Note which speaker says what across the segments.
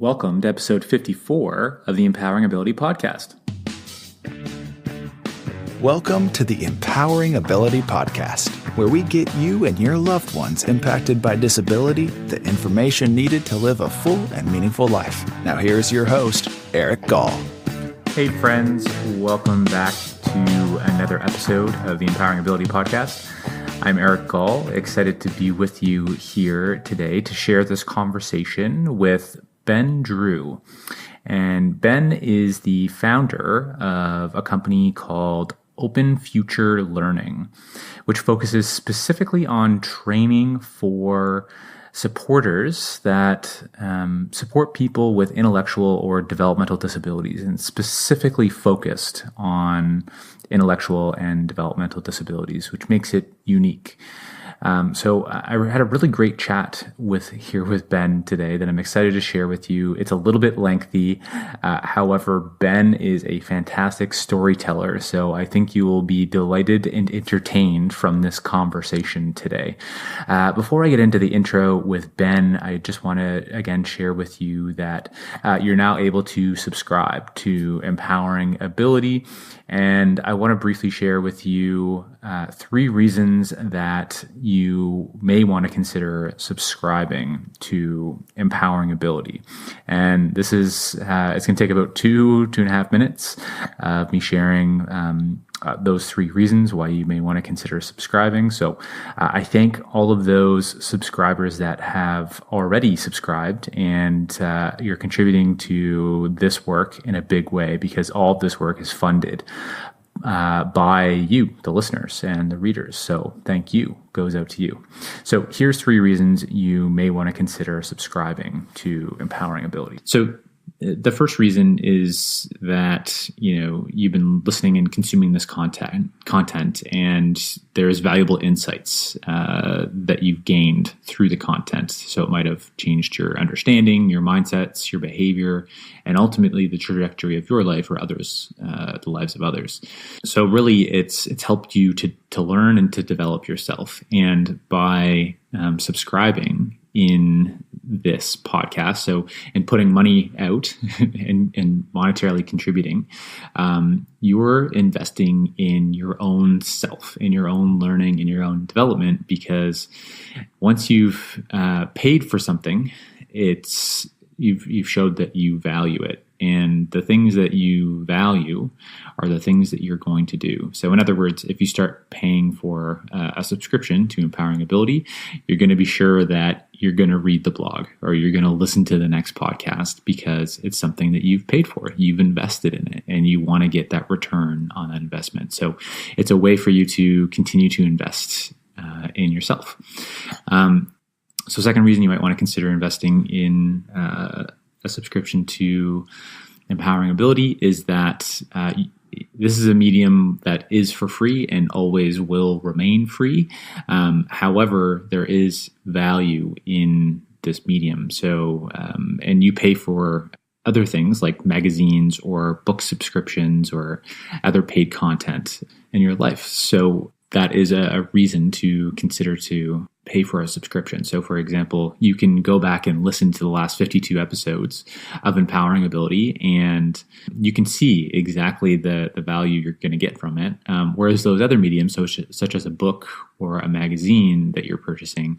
Speaker 1: Welcome to episode 54 of the Empowering Ability Podcast.
Speaker 2: Welcome to the Empowering Ability Podcast, where we get you and your loved ones impacted by disability the information needed to live a full and meaningful life. Now here's your host, Eric Gall.
Speaker 1: Hey friends, welcome back to another episode of the Empowering Ability Podcast. I'm Eric Gall, excited to be with you here today to share this conversation with Ben Drew. And Ben is the founder of a company called Open Future Learning, which focuses specifically on training for supporters that support people with intellectual or developmental disabilities, and specifically focused on intellectual and developmental disabilities, which makes it unique. So I had a really great chat with Ben today that I'm excited to share with you. It's a little bit lengthy. However, Ben is a fantastic storyteller, so I think you will be delighted and entertained from this conversation today. Before I get into the intro with Ben, I just want to again share with you that you're now able to subscribe to Empowering Ability, and I want to briefly share with you 3 reasons that you may want to consider subscribing to Empowering Ability. And this is, it's going to take about 2.5 minutes of me sharing those 3 reasons why you may want to consider subscribing. So I thank all of those subscribers that have already subscribed, and you're contributing to this work in a big way, because all of this work is funded by you, the listeners and the readers. So thank you goes out to you. So here's 3 reasons you may want to consider subscribing to Empowering Ability. So the first reason is that, you've been listening and consuming this content, and there's valuable insights that you've gained through the content. So it might have changed your understanding, your mindsets, your behavior, and ultimately the trajectory of your life or others, the lives of others. So really, it's helped you to learn and to develop yourself. And by subscribing in this podcast, so in putting money out and monetarily contributing, you're investing in your own self, in your own learning, in your own development, because once you've paid for something, you've showed that you value it. And the things that you value are the things that you're going to do. So in other words, if you start paying for a subscription to Empowering Ability, you're going to be sure that you're going to read the blog or you're going to listen to the next podcast, because it's something that you've paid for. You've invested in it and you want to get that return on that investment. So it's a way for you to continue to invest in yourself. So second reason you might want to consider investing in a subscription to Empowering Ability is that this is a medium that is for free and always will remain free. However, there is value in this medium. So, and you pay for other things like magazines or book subscriptions or other paid content in your life. So that is a reason to consider to pay for a subscription. So for example, you can go back and listen to the last 52 episodes of Empowering Ability, and you can see exactly the value you're going to get from it. Whereas those other mediums, such as a book or a magazine that you're purchasing,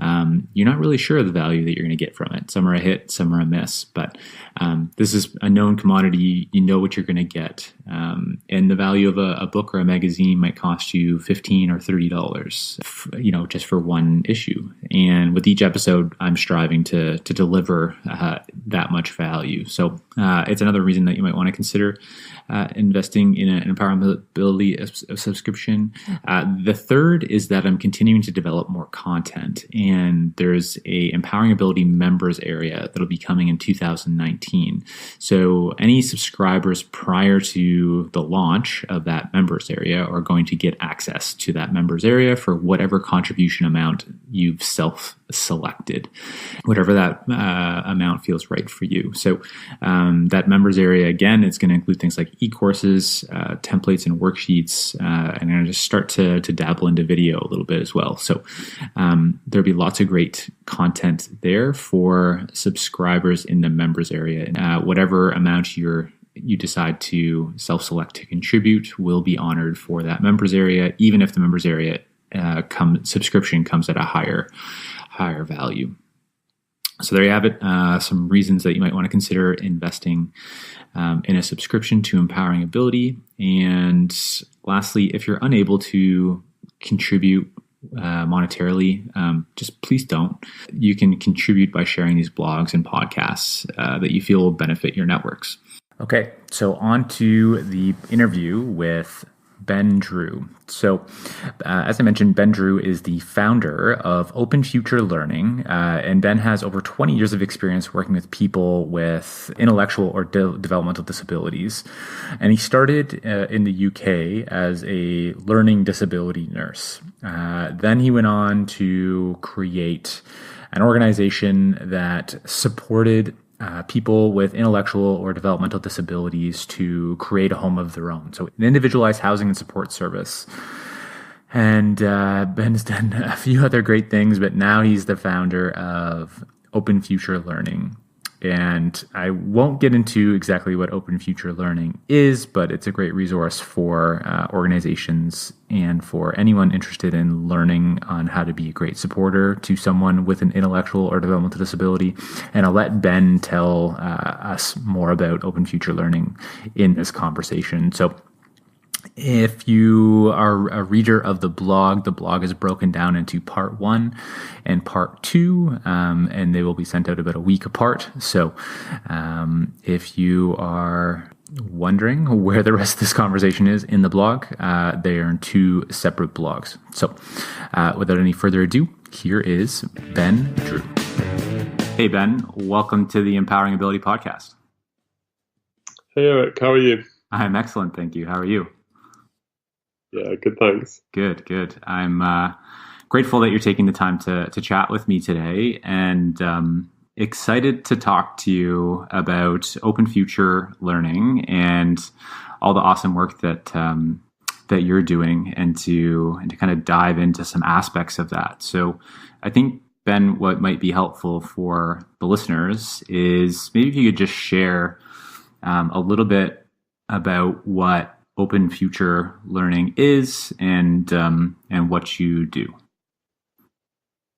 Speaker 1: you're not really sure of the value that you're going to get from it. Some are a hit, some are a miss, but this is a known commodity. You know what you're going to get. And the value of a book or a magazine might cost you $15 or $30, just for one issue. And with each episode, I'm striving to deliver that much value. So it's another reason that you might want to consider investing in an Empowering Ability subscription. The third is that I'm continuing to develop more content, and there's a Empowering Ability members area that'll be coming in 2019. So any subscribers prior to the launch of that members area are going to get access to that members area for whatever contribution amount you've self-selected, whatever that amount feels right for you. So that members area, again, it's going to include things like e-courses, templates and worksheets, and I'm going to just start to dabble into video a little bit as well. So there'll be lots of great content there for subscribers in the members area. Whatever amount you decide to self-select to contribute will be honored for that members area, even if the members area subscription comes at a higher value. So there you have it. Some reasons that you might want to consider investing in a subscription to Empowering Ability. And lastly, if you're unable to contribute monetarily, just please don't. You can contribute by sharing these blogs and podcasts that you feel will benefit your networks. Okay, so on to the interview with Ben Drew. So, as I mentioned, Ben Drew is the founder of Open Future Learning, and Ben has over 20 years of experience working with people with intellectual or developmental disabilities. And he started in the UK as a learning disability nurse. Then he went on to create an organization that supported people with intellectual or developmental disabilities to create a home of their own. So an individualized housing and support service. And Ben's done a few other great things, but now he's the founder of Open Future Learning. And I won't get into exactly what Open Future Learning is, but it's a great resource for organizations and for anyone interested in learning on how to be a great supporter to someone with an intellectual or developmental disability. And I'll let Ben tell us more about Open Future Learning in this conversation. So if you are a reader of the blog is broken down into part 1 and part 2, and they will be sent out about a week apart. So if you are wondering where the rest of this conversation is in the blog, they are in 2 separate blogs. So without any further ado, here is Ben Drew. Hey, Ben, welcome to the Empowering Ability podcast.
Speaker 3: Hey, Eric, how are you?
Speaker 1: I'm excellent, thank you. How are you?
Speaker 3: Yeah, good, thanks.
Speaker 1: Good. I'm grateful that you're taking the time to chat with me today, and excited to talk to you about Open Future Learning and all the awesome work that you're doing, and to kind of dive into some aspects of that. So I think, Ben, what might be helpful for the listeners is maybe if you could just share a little bit about what Open Future Learning is and what you do.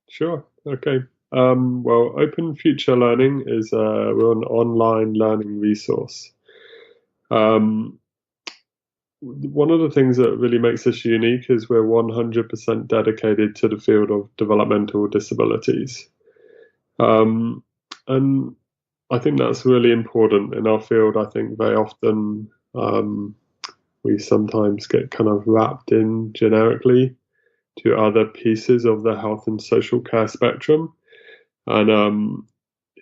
Speaker 3: Sure. Okay. Well, Open Future Learning is we're an online learning resource. One of the things that really makes us unique is we're 100% dedicated to the field of developmental disabilities. And I think that's really important in our field. I think very often we sometimes get kind of wrapped in generically to other pieces of the health and social care spectrum. And,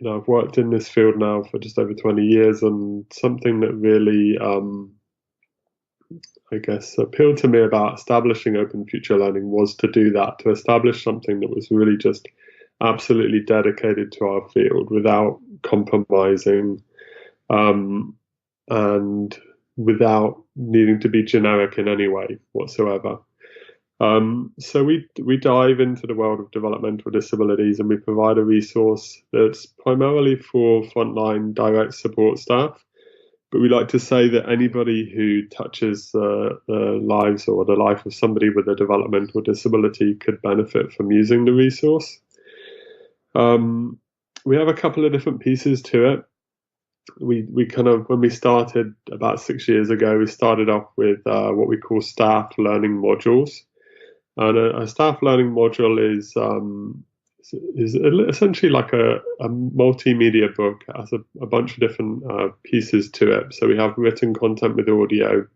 Speaker 3: I've worked in this field now for just over 20 years, and something that really, I guess, appealed to me about establishing Open Future Learning was to do that, to establish something that was really just absolutely dedicated to our field without compromising, and without needing to be generic in any way whatsoever. So we dive into the world of developmental disabilities, and we provide a resource that's primarily for frontline direct support staff. But we like to say that anybody who touches the lives or the life of somebody with a developmental disability could benefit from using the resource. We have a couple of different pieces to it. We kind of, when we started about 6 years ago, we started off with what we call staff learning modules. And a staff learning module is essentially like a multimedia book. It has a bunch of different pieces to it. So we have written content with audio,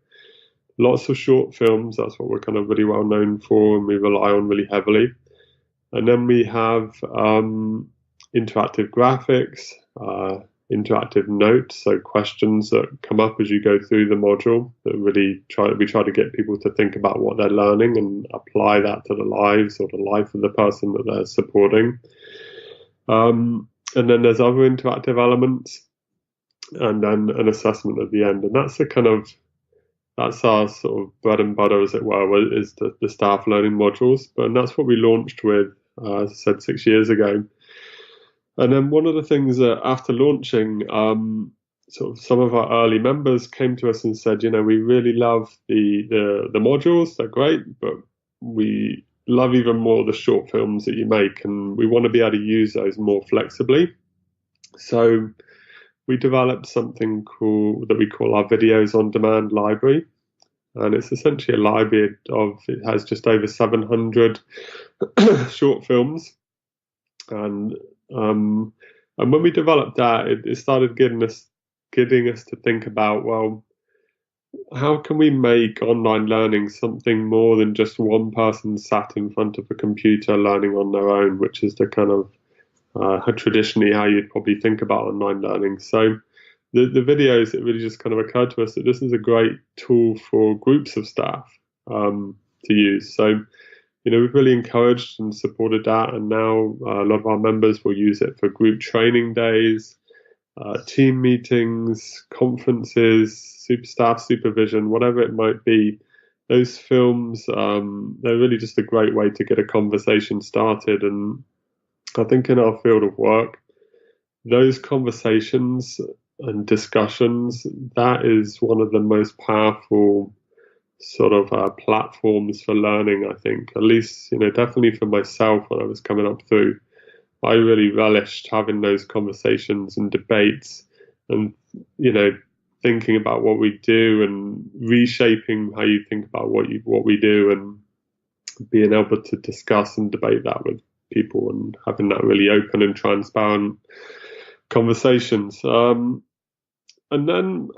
Speaker 3: lots of short films. That's what we're kind of really well known for, and we rely on really heavily. And then we have interactive graphics, interactive notes, so questions that come up as you go through the module that we try to get people to think about what they're learning and apply that to the lives or the life of the person that they're supporting. And then there's other interactive elements, and then an assessment at the end. And that's our sort of bread and butter, as it were, is the staff learning modules. And that's what we launched with, as I said, 6 years ago. And then one of the things that after launching, sort of some of our early members came to us and said, we really love the modules, they're great, but we love even more the short films that you make, and we want to be able to use those more flexibly. So we developed something that we call our videos on demand library. And it's essentially a library it has just over 700 short films. And when we developed that, it started getting us to think about, well, how can we make online learning something more than just one person sat in front of a computer learning on their own, which is the kind of traditionally how you'd probably think about online learning. So the videos, it really just kind of occurred to us that this is a great tool for groups of staff to use. So, we've really encouraged and supported that, and now a lot of our members will use it for group training days, team meetings, conferences, staff supervision, whatever it might be. Those films, they're really just a great way to get a conversation started. And I think in our field of work, those conversations and discussions, that is one of the most powerful sort of platforms for learning, I think. At least, definitely for myself when I was coming up through, I really relished having those conversations and debates and, thinking about what we do and reshaping how you think about what we do, and being able to discuss and debate that with people and having that really open and transparent conversations. And then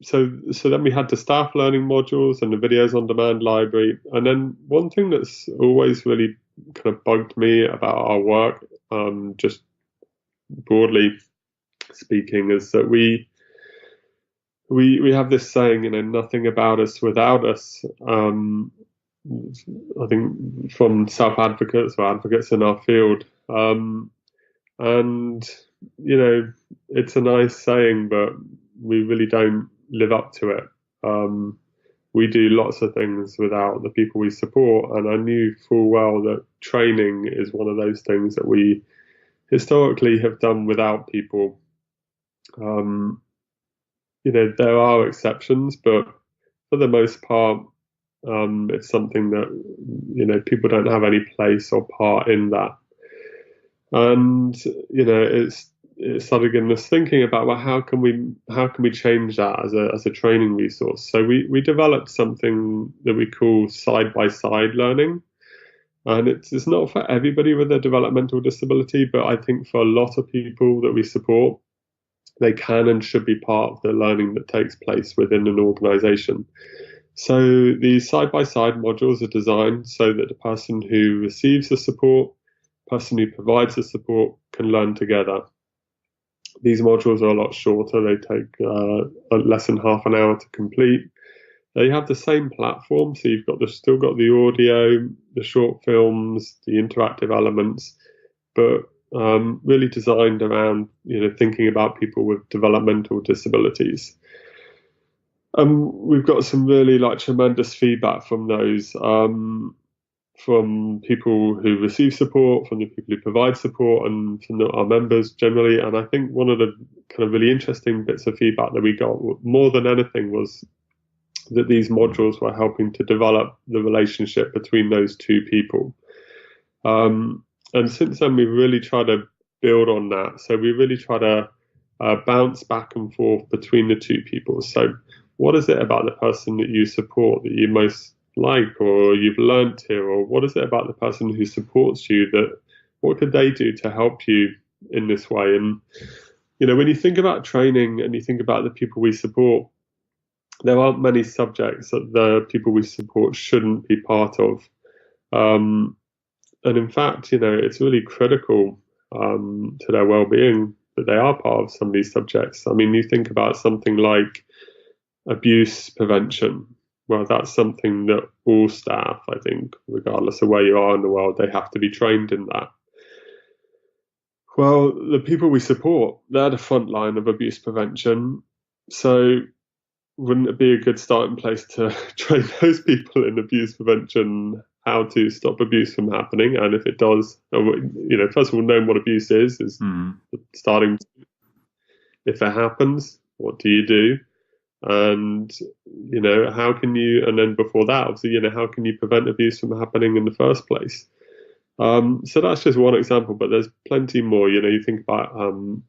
Speaker 3: so then we had the staff learning modules and the videos on demand library. And then one thing that's always really kind of bugged me about our work, just broadly speaking, is that we have this saying, nothing about us without us. I think from self-advocates or advocates in our field. And, it's a nice saying, but we really don't live up to it. We do lots of things without the people we support. And I knew full well that training is one of those things that we historically have done without people. There are exceptions, but for the most part, it's something that, people don't have any place or part in that. And, it started getting us thinking about, well, how can we change that as a training resource? So we developed something that we call side-by-side learning. And it's not for everybody with a developmental disability, but I think for a lot of people that we support, they can and should be part of the learning that takes place within an organization. So these side-by-side modules are designed so that the person who receives the support, person who provides the support, can learn together. These modules are a lot shorter. They take less than half an hour to complete. They have the same platform, so you've still got the audio, the short films, the interactive elements, but really designed around thinking about people with developmental disabilities. We've got some really tremendous feedback from those, from people who receive support, from the people who provide support, and from our members generally. And I think one of the kind of really interesting bits of feedback that we got more than anything was that these modules were helping to develop the relationship between those two people. And since then, we've really tried to build on that. So we really try to bounce back and forth between the two people. So what is it about the person that you support that you most like, or you've learned here, or what is it about the person who supports you what could they do to help you in this way? And, when you think about training and you think about the people we support, there aren't many subjects that the people we support shouldn't be part of. And in fact, it's really critical to their well-being. but they are part of some of these subjects. I mean, you think about something like abuse prevention. Well, that's something that all staff, I think, regardless of where you are in the world, they have to be trained in that. Well, the people we support, they're the front line of abuse prevention. So wouldn't it be a good starting place to train those people in abuse prevention, how to stop abuse from happening? And if it does, first of all, knowing what abuse is starting. If it happens, what do you do? And, how can you, and then before that, obviously, how can you prevent abuse from happening in the first place? So that's just one example, but there's plenty more. You think about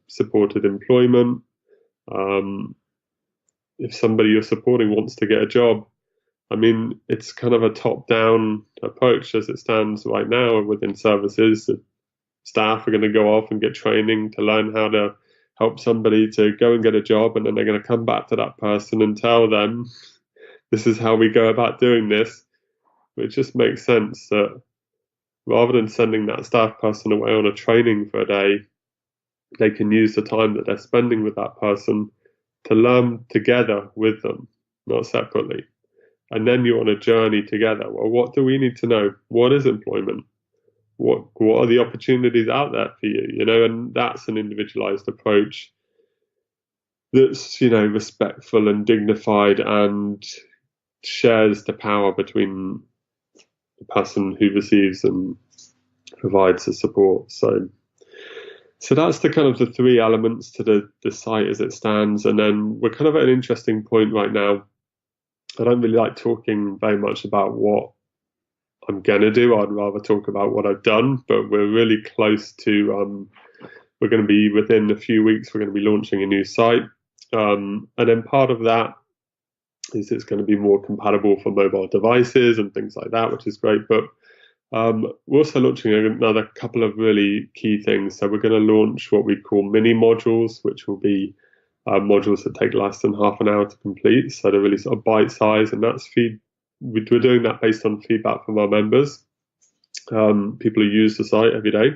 Speaker 3: supported employment. If somebody you're supporting wants to get a job, I mean, it's kind of a top-down approach as it stands right now within services. The staff are going to go off and get training to learn how to help somebody to go and get a job, and then they're going to come back to that person and tell them, this is how we go about doing this. It just makes sense that rather than sending that staff person away on a training for a day, they can use the time that they're spending with that person to learn together with them, not separately. And then you're on a journey together. Well, what do we need to know? What is employment? What are the opportunities out there for you? And that's an individualized approach that's, respectful and dignified and shares the power between the person who receives and provides the support. So that's the kind of the three elements to the site as it stands. And then we're kind of at an interesting point right now. I don't really like talking very much about what I'm going to do. I'd rather talk about what I've done, but we're really close to, we're going to be within a few weeks, we're going to be launching a new site. And then part of that is it's going to be more compatible for mobile devices and things like that, which is great. But we're also launching another couple of really key things. So we're going to launch what we call mini modules, which will be modules that take less than half an hour to complete. So they're really sort of bite size, and that's we're doing that based on feedback from our members, people who use the site every day.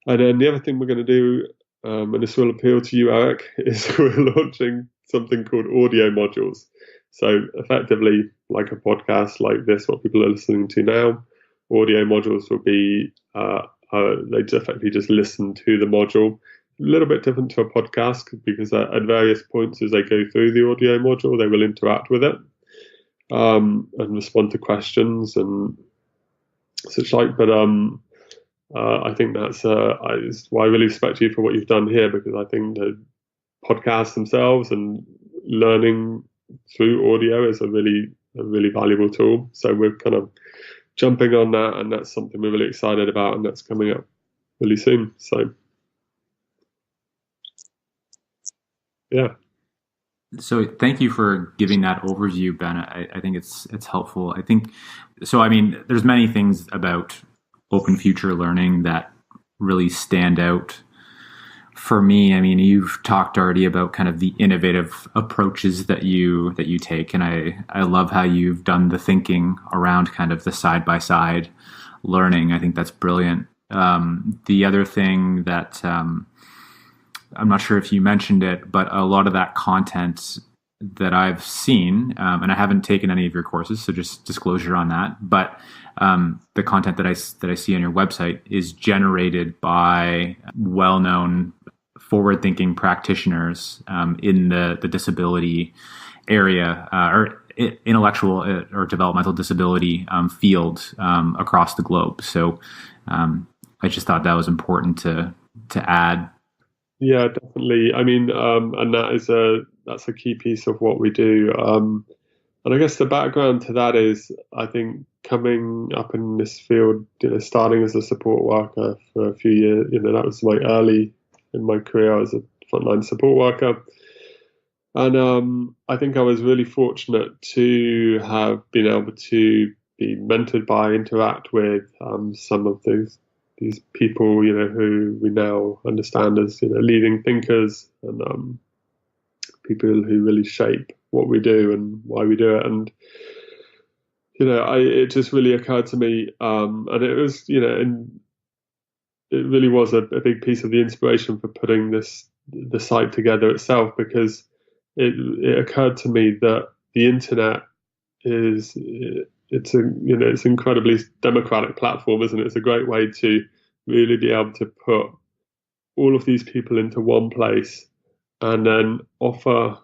Speaker 3: And then the other thing we're going to do, and this will appeal to you, Eric, is we're launching something called audio modules. So effectively, like a podcast like this, what people are listening to now, audio modules will be, they effectively just listen to the module. A little bit different to a podcast because at various points as they go through the audio module, they will interact with it and respond to questions and such like. But I think that's why I really respect you for what you've done here, because I think the podcasts themselves and learning through audio is a really valuable tool. So we're kind of jumping on that, and that's something we're really excited about, and that's coming up really soon. So yeah.
Speaker 1: So thank you for giving that overview, Ben. I think it's helpful. I think so. I mean, there's many things about open future learning that really stand out for me. I mean, you've talked already about kind of the innovative approaches that you take, and I love how you've done the thinking around kind of the side by side learning. I think that's brilliant. The other thing that I'm not sure if you mentioned it, but a lot of that content that I've seen, and I haven't taken any of your courses, so just disclosure on that, but the content that I see on your website is generated by well-known forward-thinking practitioners in the disability area or intellectual or developmental disability field across the globe. So I just thought that was important to add.
Speaker 3: Yeah, definitely. I mean, and that's a key piece of what we do. And I guess the background to that is, I think, coming up in this field, starting as a support worker for a few years, that was early in my career as a frontline support worker. And I think I was really fortunate to have been able to be mentored by, interact with some of these people, who we now understand as, leading thinkers and people who really shape what we do and why we do it. And, it just really occurred to me, and it was, it really was a big piece of the inspiration for putting the site together itself, because it occurred to me that the internet is it's it's an incredibly democratic platform, isn't it? It's a great way to really be able to put all of these people into one place and then offer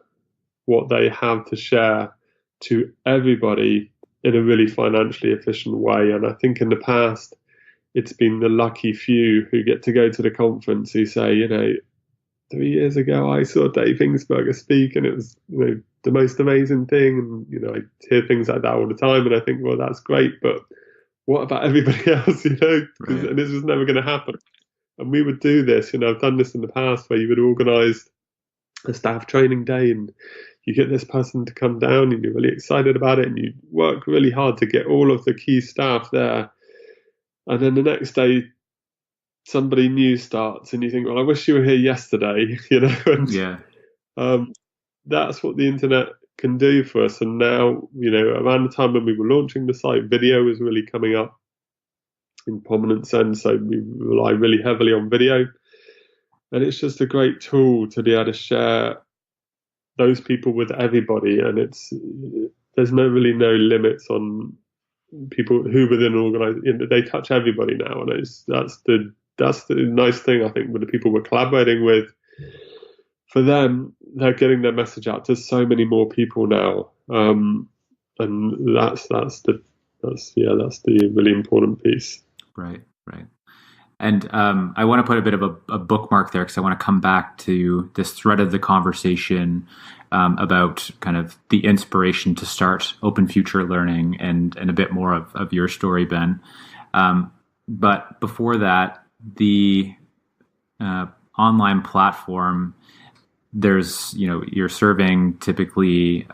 Speaker 3: what they have to share to everybody in a really financially efficient way. And I think in the past, it's been the lucky few who get to go to the conference who say, 3 years ago, I saw Dave Hingsberger speak, and it was, the most amazing thing. And, I hear things like that all the time, and I think, well, that's great, but what about everybody else, Right. And this was never going to happen. And we would do this, I've done this in the past, where you would organise a staff training day, and you get this person to come down, and you're really excited about it, and you work really hard to get all of the key staff there. And then the next day, somebody new starts, and you think, well, I wish you were here yesterday, And,
Speaker 1: Yeah.
Speaker 3: That's what the internet can do for us. And now, around the time when we were launching the site, video was really coming up in prominence, and so we rely really heavily on video. And it's just a great tool to be able to share those people with everybody. And there's really no limits on people who within an organization, they touch everybody now. And that's the nice thing, I think, with the people we're collaborating with. For them, they're getting their message out to so many more people now. And that's the really important piece.
Speaker 1: Right. And I want to put a bit of a bookmark there, because I want to come back to this thread of the conversation about kind of the inspiration to start Open Future Learning and a bit more of your story, Ben. But before that, the online platform, there's, you're serving typically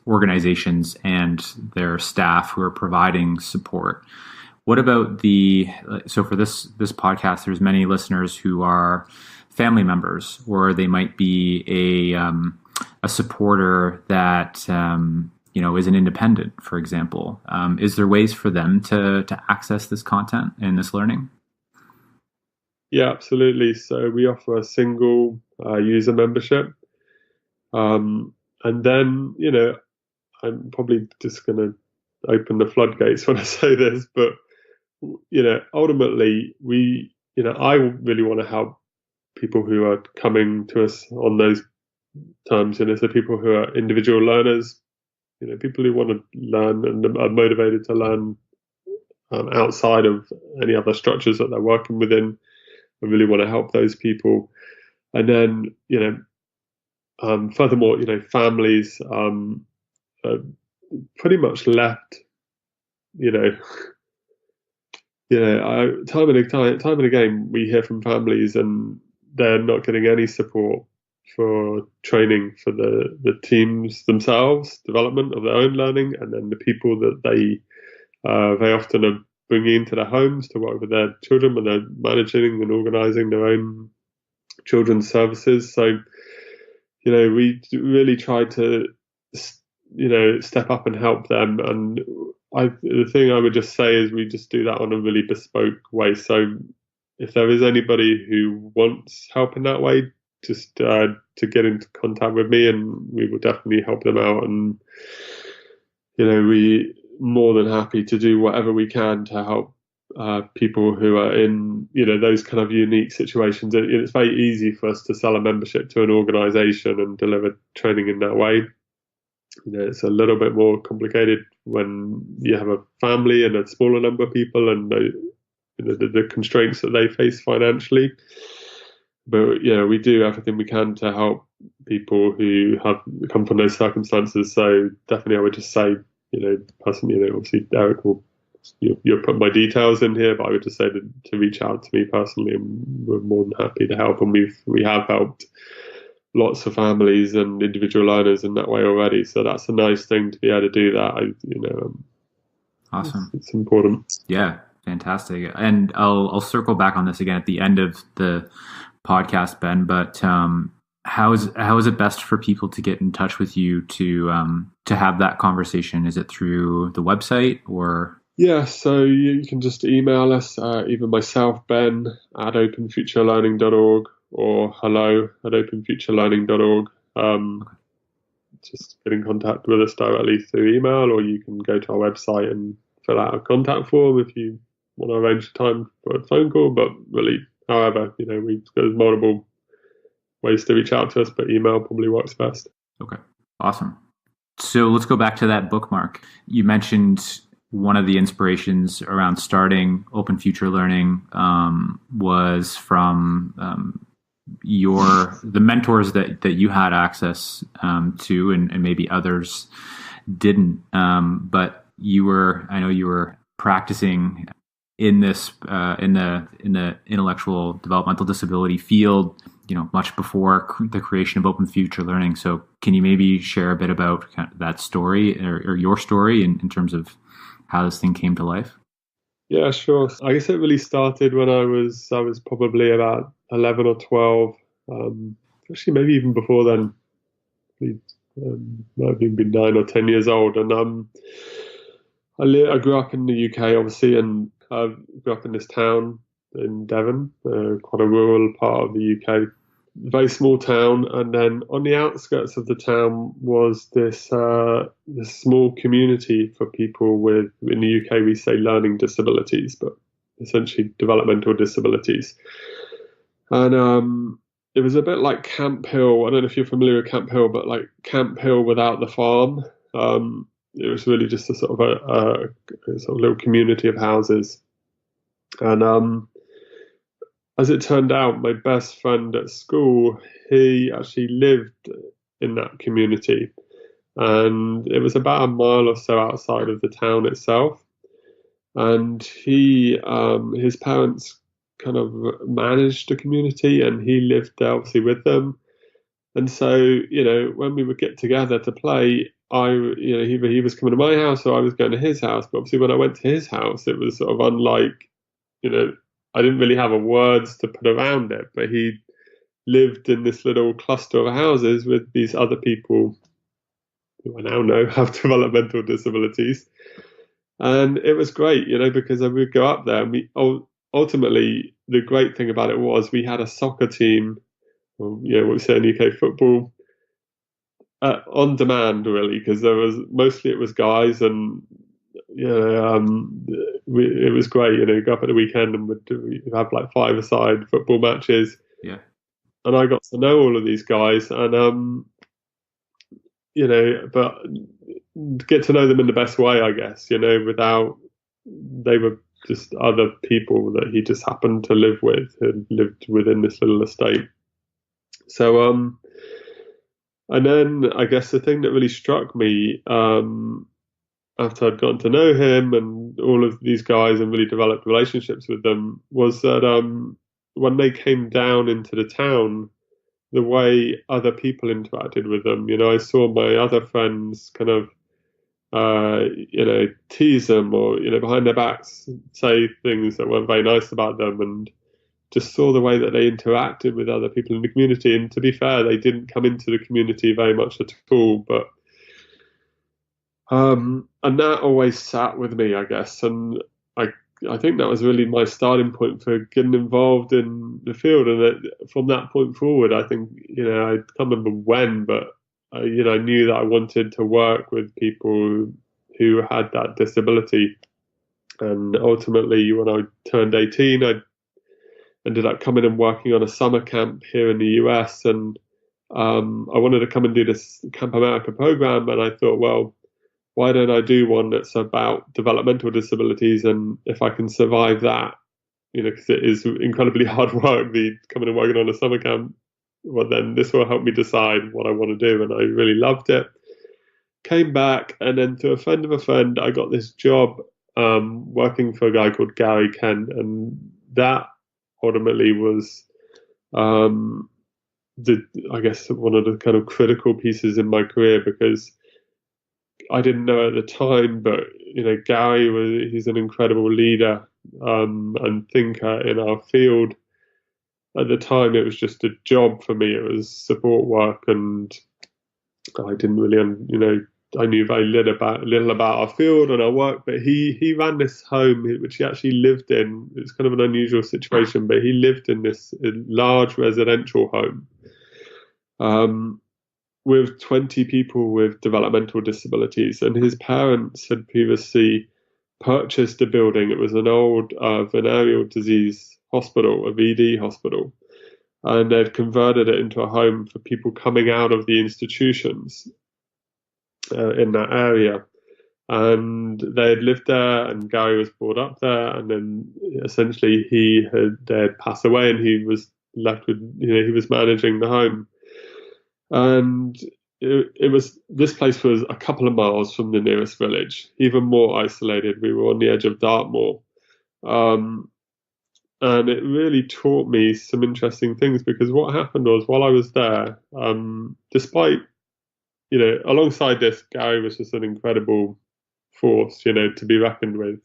Speaker 1: organizations and their staff who are providing support. What about so for this podcast, there's many listeners who are family members, or they might be a supporter that, is an independent, for example. Is there ways for them to access this content and this learning?
Speaker 3: Yeah, absolutely. So we offer a single user membership. And then, I'm probably just going to open the floodgates when I say this, but ultimately, I really want to help people who are coming to us on those terms. So people who are individual learners, people who want to learn and are motivated to learn outside of any other structures that they're working within. I really want to help those people. And then, furthermore, families are pretty much left, time and again, we hear from families, and they're not getting any support for training for the teams themselves, development of their own learning, and then the people that they often are bringing into their homes to work with their children when they're managing and organising their own children's services. So, we really try to, step up and help them. And the thing I would just say is we just do that on a really bespoke way. So if there is anybody who wants help in that way, just to get into contact with me, and we will definitely help them out. And, we more than happy to do whatever we can to help people who are in, those kind of unique situations. It's very easy for us to sell a membership to an organization and deliver training in that way. It's a little bit more complicated when you have a family and a smaller number of people, and the constraints that they face financially. But we do everything we can to help people who have come from those circumstances. So definitely, I would just say, personally, obviously Eric you'll put my details in here, but I would just say to reach out to me personally, and we're more than happy to help. And we have helped lots of families and individual learners in that way already. So that's a nice thing to be able to do that.
Speaker 1: Awesome.
Speaker 3: It's important.
Speaker 1: Yeah, fantastic. And I'll circle back on this again at the end of the podcast, Ben. But how is it best for people to get in touch with you to have that conversation? Is it through the website or?
Speaker 3: Yeah, so you can just email us, either myself, Ben, at openfuturelearning.org, or hello@openfuturelearning.org. Just get in contact with us directly through email, or you can go to our website and fill out a contact form if you want to arrange a time for a phone call. But really, however, there's multiple ways to reach out to us, but email probably works best.
Speaker 1: Okay, awesome. So let's go back to that bookmark. You mentioned one of the inspirations around starting Open Future Learning was from the mentors that you had access to, and maybe others didn't. But I know you were practicing in this in the intellectual developmental disability field, much before the creation of Open Future Learning. So can you maybe share a bit about kind of that story or your story in terms of how this thing came to life?
Speaker 3: Yeah, sure. I guess it really started when I was probably about 11 or 12. Actually, maybe even before then. Might have even been 9 or 10 years old. And I grew up in the UK, obviously, and I grew up in this town in Devon, quite a rural part of the UK. Very small town, and then on the outskirts of the town was this small community for people with, in the UK we say learning disabilities, but essentially developmental disabilities. And it was a bit like Camp Hill. I don't know if you're familiar with Camp Hill, but like Camp Hill without the farm. It was really just a sort of a sort of little community of houses, and as it turned out, my best friend at school, he actually lived in that community, and it was about a mile or so outside of the town itself. And his parents kind of managed the community, and he lived there obviously with them. And so, when we would get together to play, either he was coming to my house or I was going to his house. But obviously, when I went to his house, it was sort of unlike, I didn't really have a words to put around it, but he lived in this little cluster of houses with these other people who I now know have developmental disabilities. And it was great, because I would go up there, and ultimately, the great thing about it was we had a soccer team, or, what we say in UK football, on demand, really, because it was guys, and it was great. Go up at the weekend and we'd have like 5-a-side football matches.
Speaker 1: Yeah.
Speaker 3: And I got to know all of these guys, and but get to know them in the best way, I guess. Without they were just other people that he just happened to live with, and lived within this little estate. So and then I guess the thing that really struck me, after I'd gotten to know him and all of these guys and really developed relationships with them, was that when they came down into the town, the way other people interacted with them, I saw my other friends kind of, tease them, or, behind their backs say things that weren't very nice about them, and just saw the way that they interacted with other people in the community. And to be fair, they didn't come into the community very much at all, but and that always sat with me, I guess. And I think that was really my starting point for getting involved in the field. And from that point forward, I think, I can't remember when, but I knew that I wanted to work with people who had that disability. And ultimately, when I turned 18, I ended up coming and working on a summer camp here in the US. And I wanted to come and do this Camp America program. And I thought, well, why don't I do one that's about developmental disabilities? And if I can survive that, because it is incredibly hard work, coming and working on a summer camp, well, then this will help me decide what I want to do. And I really loved it. Came back, and then through a friend of a friend, I got this job working for a guy called Gary Kent. And that ultimately was, I guess, one of the kind of critical pieces in my career, because I didn't know at the time, but he's an incredible leader and thinker in our field. At the time, it was just a job for me. It was support work, and I didn't really, I knew very little about our field and our work, but he ran this home which he actually lived in. It's kind of an unusual situation, but he lived in this large residential home with 20 people with developmental disabilities, and his parents had previously purchased a building. It was an old venereal disease hospital, a VD hospital, and they'd converted it into a home for people coming out of the institutions in that area. And they had lived there, and Gary was brought up there, and then essentially they had passed away, and he was left with, he was managing the home. And this place was a couple of miles from the nearest village, even more isolated. We were on the edge of Dartmoor. And it really taught me some interesting things, because what happened was, while I was there, despite, alongside this, Gary was just an incredible force, to be reckoned with.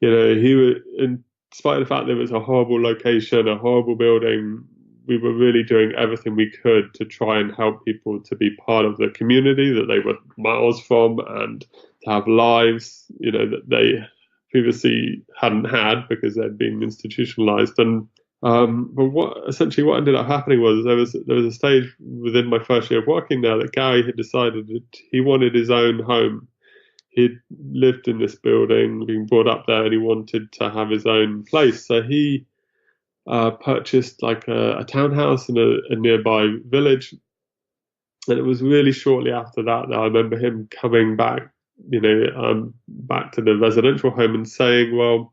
Speaker 3: He was, in spite of the fact that it was a horrible location, a horrible building, we were really doing everything we could to try and help people to be part of the community that they were miles from, and to have lives, that they previously hadn't had because they'd been institutionalized. And but what ended up happening was, there was a stage within my first year of working there that Gary had decided that he wanted his own home. He'd lived in this building, being brought up there, and he wanted to have his own place. So he purchased like a townhouse in a nearby village. And it was really shortly after that I remember him coming back, back to the residential home and saying, well,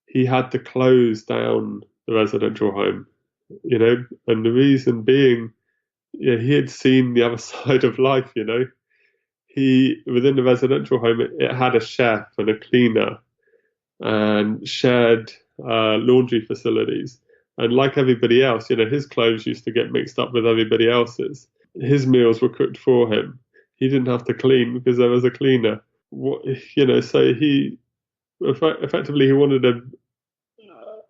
Speaker 3: he had to close down the residential home, and the reason being, he had seen the other side of life. Within the residential home, it had a chef and a cleaner and shared laundry facilities. And like everybody else, his clothes used to get mixed up with everybody else's. His meals were cooked for him. He didn't have to clean because there was a cleaner. So he effectively, he wanted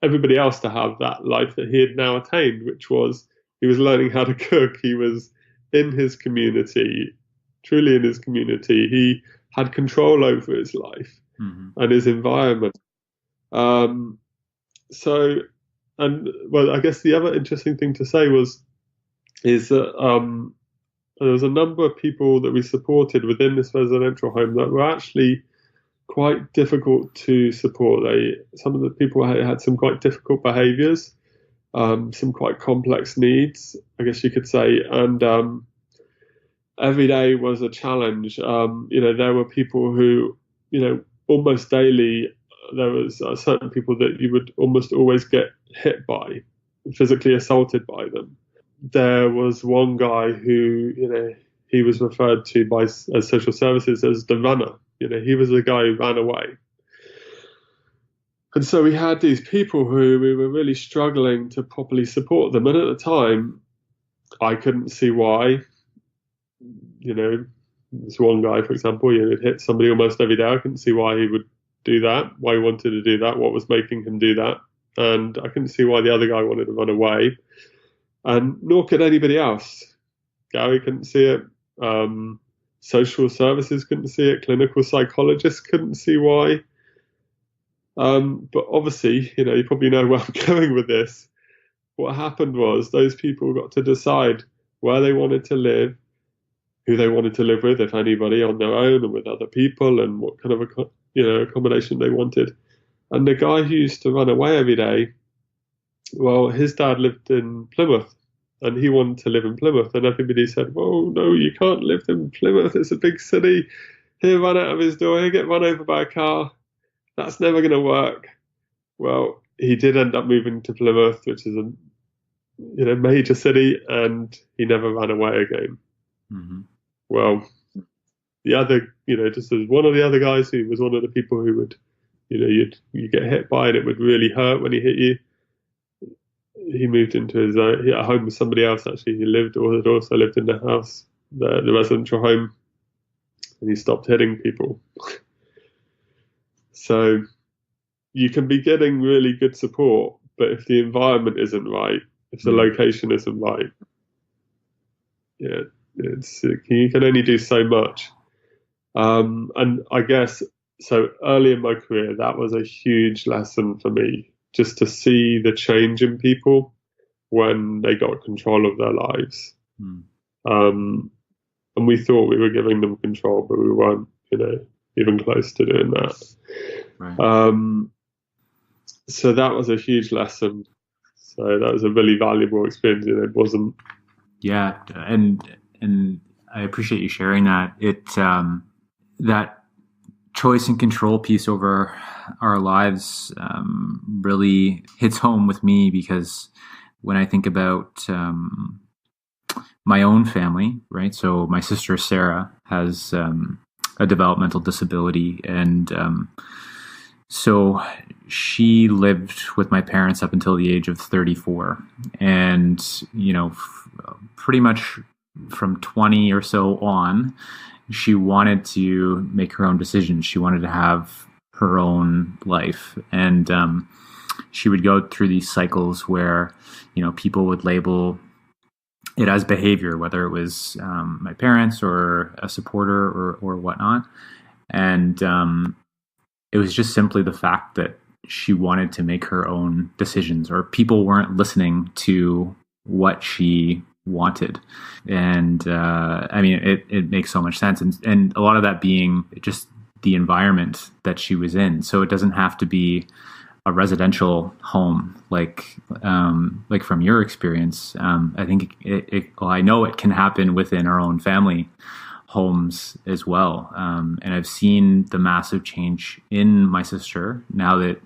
Speaker 3: everybody else to have that life that he had now attained, which was, he was learning how to cook. He was in his community, truly in his community. He had control over his life and his environment. I guess the other interesting thing to say is that there was a number of people that we supported within this residential home that were actually quite difficult to support. Some of the people had some quite difficult behaviours, some quite complex needs, I guess you could say, and every day was a challenge. There were people who, almost daily, there was certain people that you would almost always get hit by, physically assaulted by them. There was one guy who, he was referred to as social services as the runner. He was the guy who ran away. And so we had these people who we were really struggling to properly support them. And at the time, I couldn't see why. This one guy, for example, he'd hit somebody almost every day. I couldn't see why he would do that, why he wanted to do that, what was making him do that. And I couldn't see why the other guy wanted to run away. And nor could anybody else. Gary couldn't see it. Social services couldn't see it. Clinical psychologists couldn't see why. But obviously, you probably know where I'm going with this. What happened was, those people got to decide where they wanted to live, who they wanted to live with, if anybody, on their own and with other people, and what kind of accommodation they wanted. And the guy who used to run away every day, well, his dad lived in Plymouth, and he wanted to live in Plymouth, and everybody said, "Well, no, you can't live in Plymouth. It's a big city. He'll run out of his door. He'll get run over by a car. That's never going to work." Well, he did end up moving to Plymouth, which is a major city, and he never ran away again. Mm-hmm. Well, the other, just as one of the other guys who was one of the people who would, you get hit by it, it would really hurt when he hit you. He moved into his home with somebody else, actually. He had also lived in the house, the residential home, and he stopped hitting people. So you can be getting really good support, but if the environment isn't right, if the location isn't right, you can only do so much. And I guess so early in my career, that was a huge lesson for me, just to see the change in people when they got control of their lives.
Speaker 1: Mm.
Speaker 3: And we thought we were giving them control, but we weren't, even close to doing that.
Speaker 1: Right.
Speaker 3: So that was a huge lesson. So that was a really valuable experience. It wasn't.
Speaker 1: Yeah, and I appreciate you sharing that. That choice and control piece over our lives really hits home with me, because when I think about my own family, right? So my sister Sarah has a developmental disability, and so she lived with my parents up until the age of 34, and pretty much from 20 or so on, she wanted to make her own decisions. She wanted to have her own life, and she would go through these cycles where people would label it as behavior, whether it was my parents or a supporter or whatnot. And it was just simply the fact that she wanted to make her own decisions, or people weren't listening to what she wanted. And I mean, it makes so much sense. And a lot of that being just the environment that she was in. So it doesn't have to be a residential home like from your experience. I think well, I know it can happen within our own family homes as well. And I've seen the massive change in my sister now that,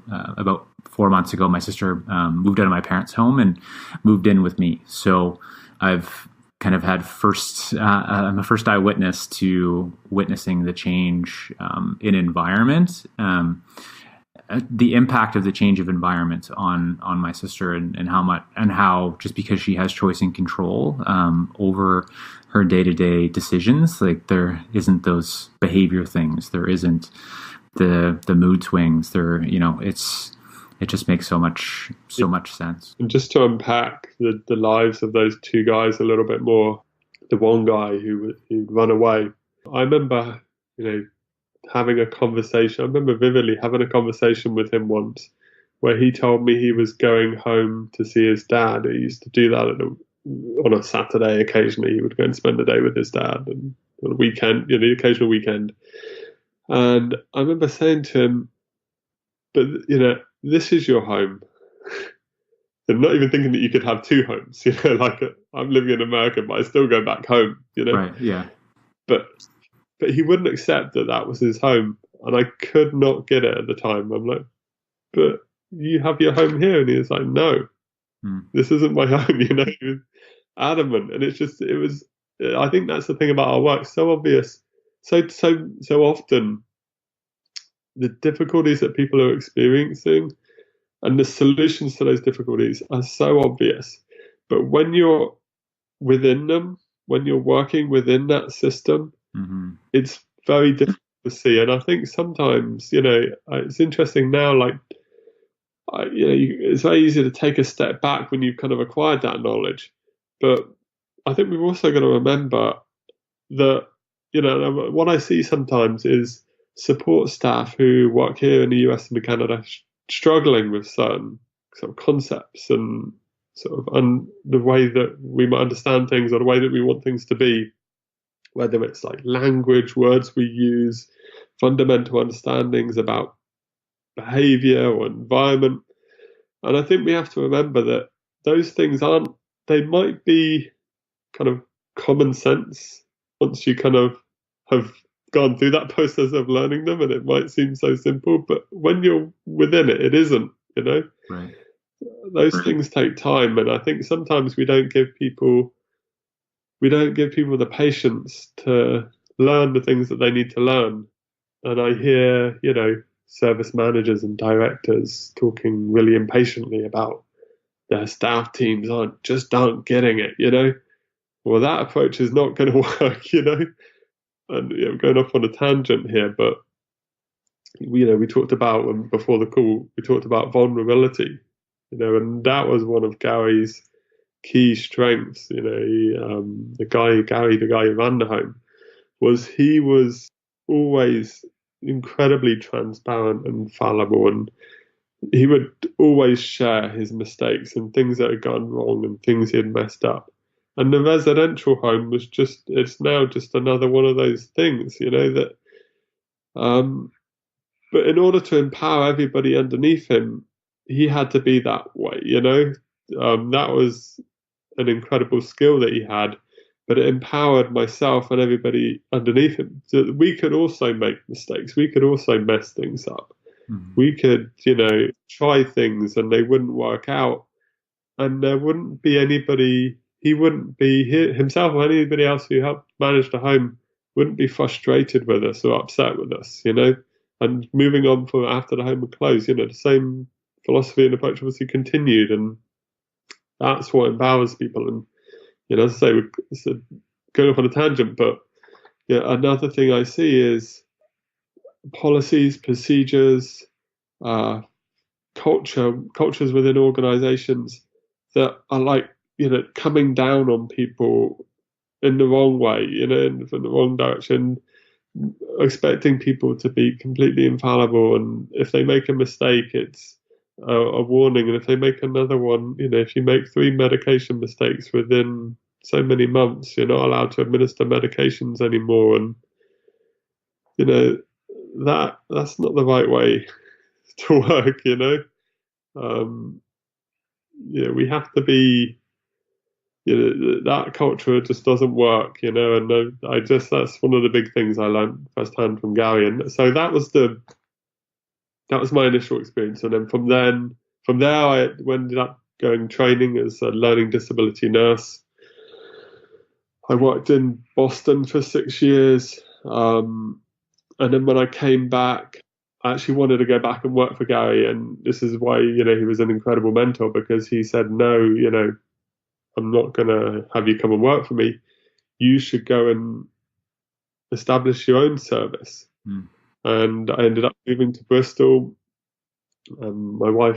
Speaker 1: about 4 months ago, my sister moved out of my parents' home and moved in with me. So I've kind of had I'm a first eyewitness to witnessing the change in environment. The impact of the change of environment on my sister, and how just because she has choice and control over her day-to-day decisions, like there isn't those behavior things, there isn't the mood swings, it just makes so much sense.
Speaker 3: And just to unpack the lives of those two guys a little bit more, the one guy who'd run away, I remember having a conversation. I remember vividly having a conversation with him once where he told me he was going home to see his dad. He used to do that on a Saturday. Occasionally he would go and spend the day with his dad, and on a weekend, the occasional weekend. And I remember saying to him, but this is your home. And not even thinking that you could have two homes, like I'm living in America, but I still go back home,
Speaker 1: Right, yeah.
Speaker 3: But he wouldn't accept that was his home. And I could not get it at the time. I'm like, but you have your home here. And he was like, no, this isn't my home, He was adamant. And I think that's the thing about our work. So obvious, so often the difficulties that people are experiencing and the solutions to those difficulties are so obvious. But when you're within them, when you're working within that system, it's very difficult to see. And I think sometimes, it's interesting now, like, it's very easy to take a step back when you've kind of acquired that knowledge. But I think we've also got to remember that, what I see sometimes is support staff who work here in the US and Canada struggling with certain sort of concepts and the way that we might understand things, or the way that we want things to be, whether it's like language, words we use, fundamental understandings about behavior or environment. And I think we have to remember that those things they might be kind of common sense once you kind of have gone through that process of learning them, and it might seem so simple, but when you're within it, it isn't,
Speaker 1: Right.
Speaker 3: Those things take time, and I think sometimes we don't give people the patience to learn the things that they need to learn. And I hear, service managers and directors talking really impatiently about their staff teams aren't getting it, Well, that approach is not going to work, And going off on a tangent here, but we talked about before the call, we talked about vulnerability, and that was one of Gary's key strengths. The guy who ran the home, he was always incredibly transparent and fallible, and he would always share his mistakes and things that had gone wrong and things he had messed up. And the residential home was it's now just another one of those things, that, but in order to empower everybody underneath him, he had to be that way. That was an incredible skill that he had, but it empowered myself and everybody underneath him so that we could also make mistakes. We could also mess things up. Mm-hmm. We could, try things and they wouldn't work out. And there wouldn't be anybody, he wouldn't be himself or anybody else who helped manage the home wouldn't be frustrated with us or upset with us, And moving on from after the home would close, the same philosophy and approach obviously continued. And that's what empowers people. And, as I say, we're going off on a tangent, but another thing I see is policies, procedures, cultures within organizations that are like, coming down on people in the wrong way, in the wrong direction, expecting people to be completely infallible. And if they make a mistake, it's a warning. And if they make another one, if you make 3 medication mistakes within so many months, you're not allowed to administer medications anymore. And, that's not the right way to work, we have to be, that culture just doesn't work, and that's one of the big things I learned firsthand from Gary. And so that was my initial experience. And then from there I ended up going training as a learning disability nurse. I worked in Boston for 6 years. And then when I came back, I actually wanted to go back and work for Gary. And this is why, he was an incredible mentor, because he said, no, I'm not going to have you come and work for me. You should go and establish your own service. Mm. And I ended up moving to Bristol. My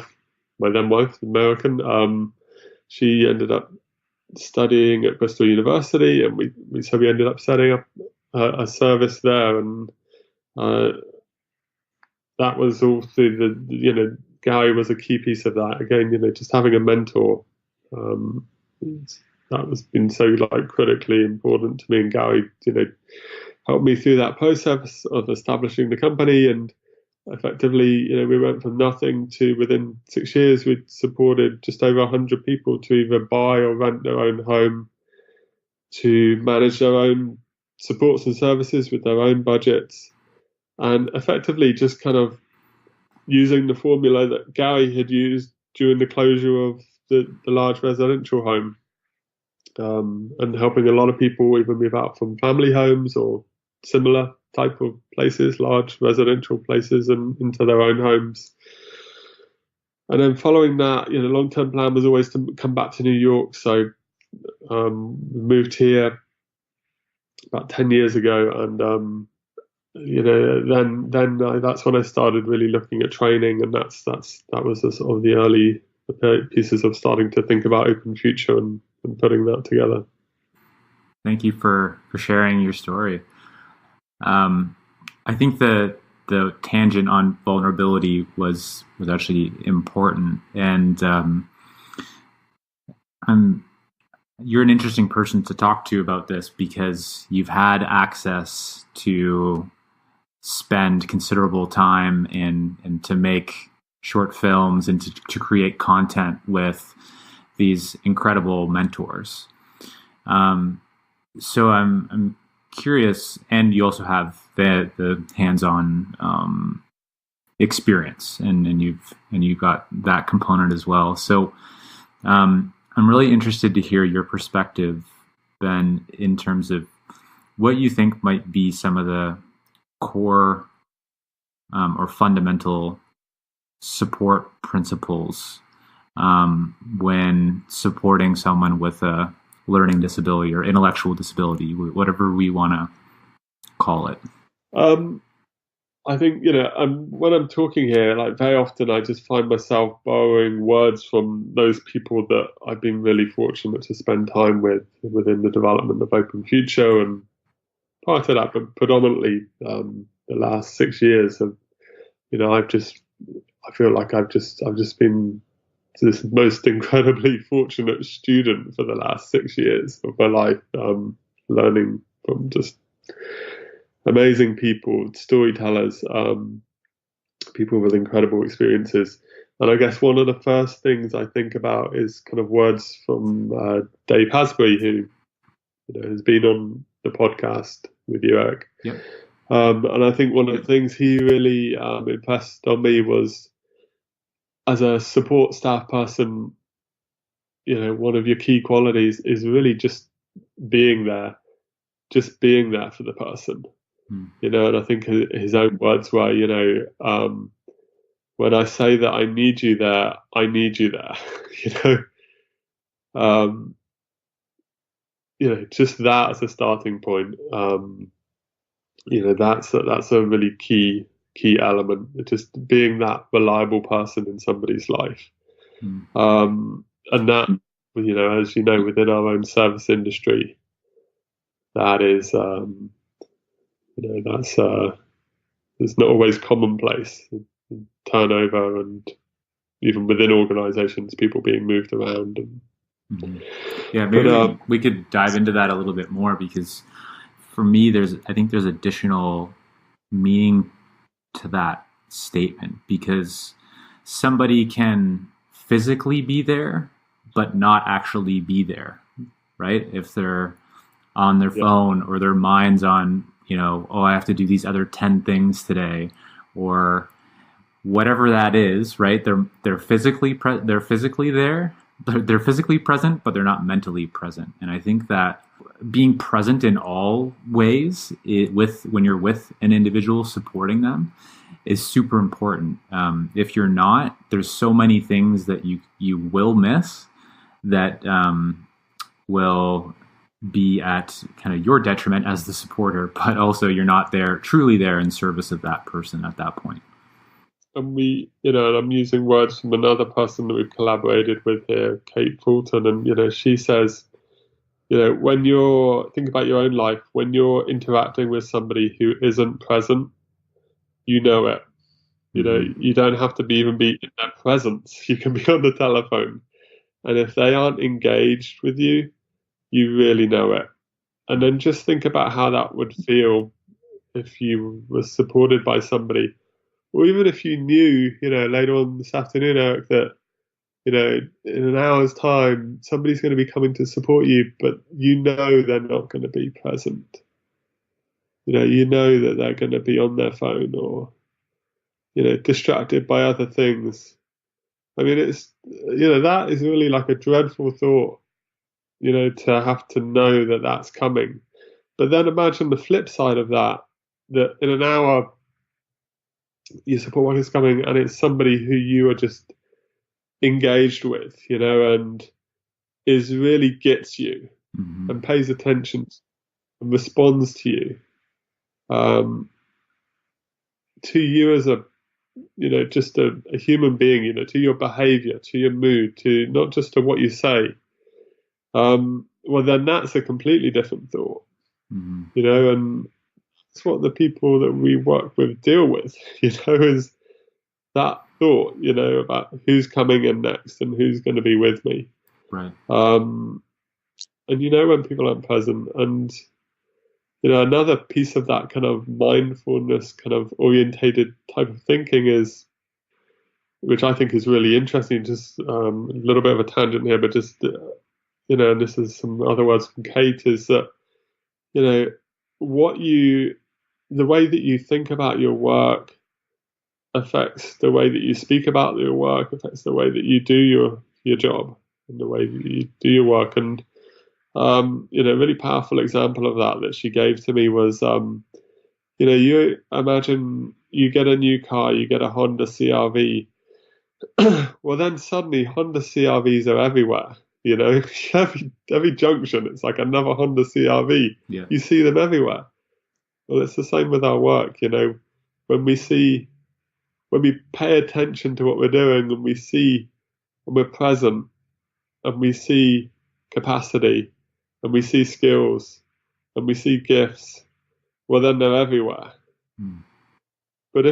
Speaker 3: then wife, American, she ended up studying at Bristol University, and we ended up setting up a service there. And that was all through Gary was a key piece of that. Again, just having a mentor. That has been so critically important to me, and Gary, helped me through that process of establishing the company. And effectively, we went from nothing to, within 6 years, we'd supported just over 100 people to either buy or rent their own home, to manage their own supports and services with their own budgets, and effectively just kind of using the formula that Gary had used during the closure of the large residential home, and helping a lot of people either move out from family homes or similar type of places, large residential places, and into their own homes. And then following that, the long-term plan was always to come back to New York. So we moved here about 10 years ago, and then that's when I started really looking at training, and that was the sort of the early pieces of starting to think about Open Future and putting that together.
Speaker 1: Thank you for sharing your story. I think the tangent on vulnerability was actually important, and you're an interesting person to talk to about this, because you've had access to spend considerable time and to make short films and to create content with these incredible mentors. So I'm curious, and you also have the hands-on experience, and you've got that component as well. So I'm really interested to hear your perspective, Ben, in terms of what you think might be some of the core or fundamental support principles when supporting someone with a learning disability or intellectual disability, whatever we want to call it.
Speaker 3: I think, when I'm talking here, very often I just find myself borrowing words from those people that I've been really fortunate to spend time with within the development of Open Future and prior to that, but predominantly the last 6 years of, I feel like I've just been this most incredibly fortunate student for the last 6 years of my life, learning from just amazing people, storytellers, people with incredible experiences. And I guess one of the first things I think about is kind of words from Dave Hasbury, who has been on the podcast with you, Eric.
Speaker 1: Yep.
Speaker 3: And I think one of the things he really impressed on me was, as a support staff person, one of your key qualities is really just being there for the person. And I think his own words were, when I say that I need you there, I need you there. Just that as a starting point. That's a really key element. Just being that reliable person in somebody's life. And that, as you know, within our own service industry, that is, it's not always commonplace. Turnover, and even within organizations, people being moved around. And,
Speaker 1: yeah, maybe we could dive into that a little bit more, because for me, I think there's additional meaning to that statement, because somebody can physically be there, but not actually be there, right? If they're on their phone, or their mind's on, I have to do these other 10 things today, or whatever that is, right? They're physically there. They're physically present, but they're not mentally present. And I think that being present in all ways when you're with an individual supporting them is super important. If you're not, there's so many things that you will miss that will be at kind of your detriment as the supporter, but also you're not truly there in service of that person at that point.
Speaker 3: And I'm using words from another person that we've collaborated with here, Kate Fulton, and she says, when think about your own life, when you're interacting with somebody who isn't present, you know it. You don't have to even be in their presence. You can be on the telephone, and if they aren't engaged with you, you really know it. And then just think about how that would feel if you were supported by somebody, or even if you knew, later on this afternoon, Eric, that, in an hour's time, somebody's going to be coming to support you, but they're not going to be present. That they're going to be on their phone, or, distracted by other things. I mean, it's, that is really like a dreadful thought, to have to know that that's coming. But then imagine the flip side of that in an hour, your support worker is coming, and it's somebody who you are just engaged with, and really gets you, and pays attention and responds to you, to you as a, just a human being, to your behavior, to your mood, to not just to what you say. Well, then that's a completely different thought, and that's what the people that we work with deal with, is that thought, about who's coming in next and who's going to be with me.
Speaker 1: Right.
Speaker 3: And, when people aren't present, and, another piece of that kind of mindfulness, kind of orientated type of thinking is, which I think is really interesting, just a little bit of a tangent here, but just, and this is some other words from Kate, is that, the way that you think about your work affects the way that you speak about your work, affects the way that you do your job, and the way that you do your work. And, a really powerful example of that she gave to me was, you imagine you get a new car, you get a Honda CRV. Well, then suddenly Honda CRVs are everywhere. Every junction, it's like another Honda CRV.
Speaker 1: Yeah.
Speaker 3: You see them everywhere. Well, it's the same with our work. When we pay attention to what we're doing, and we're present, and we see capacity, and we see skills, and we see gifts, well, then they're everywhere.
Speaker 1: Mm.
Speaker 3: But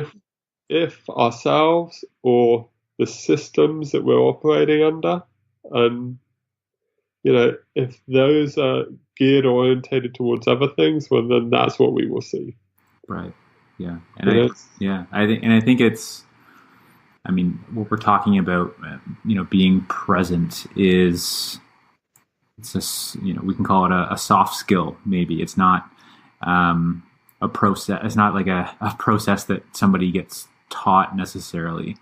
Speaker 3: if ourselves or the systems that we're operating under, and if those are geared or orientated towards other things, well, then that's what we will see.
Speaker 1: Right. Yeah. And
Speaker 3: You know?
Speaker 1: I think it's, I mean, what we're talking about, being present is, it's just, we can call it a soft skill. Maybe it's not a process. It's not like a process that somebody gets taught necessarily,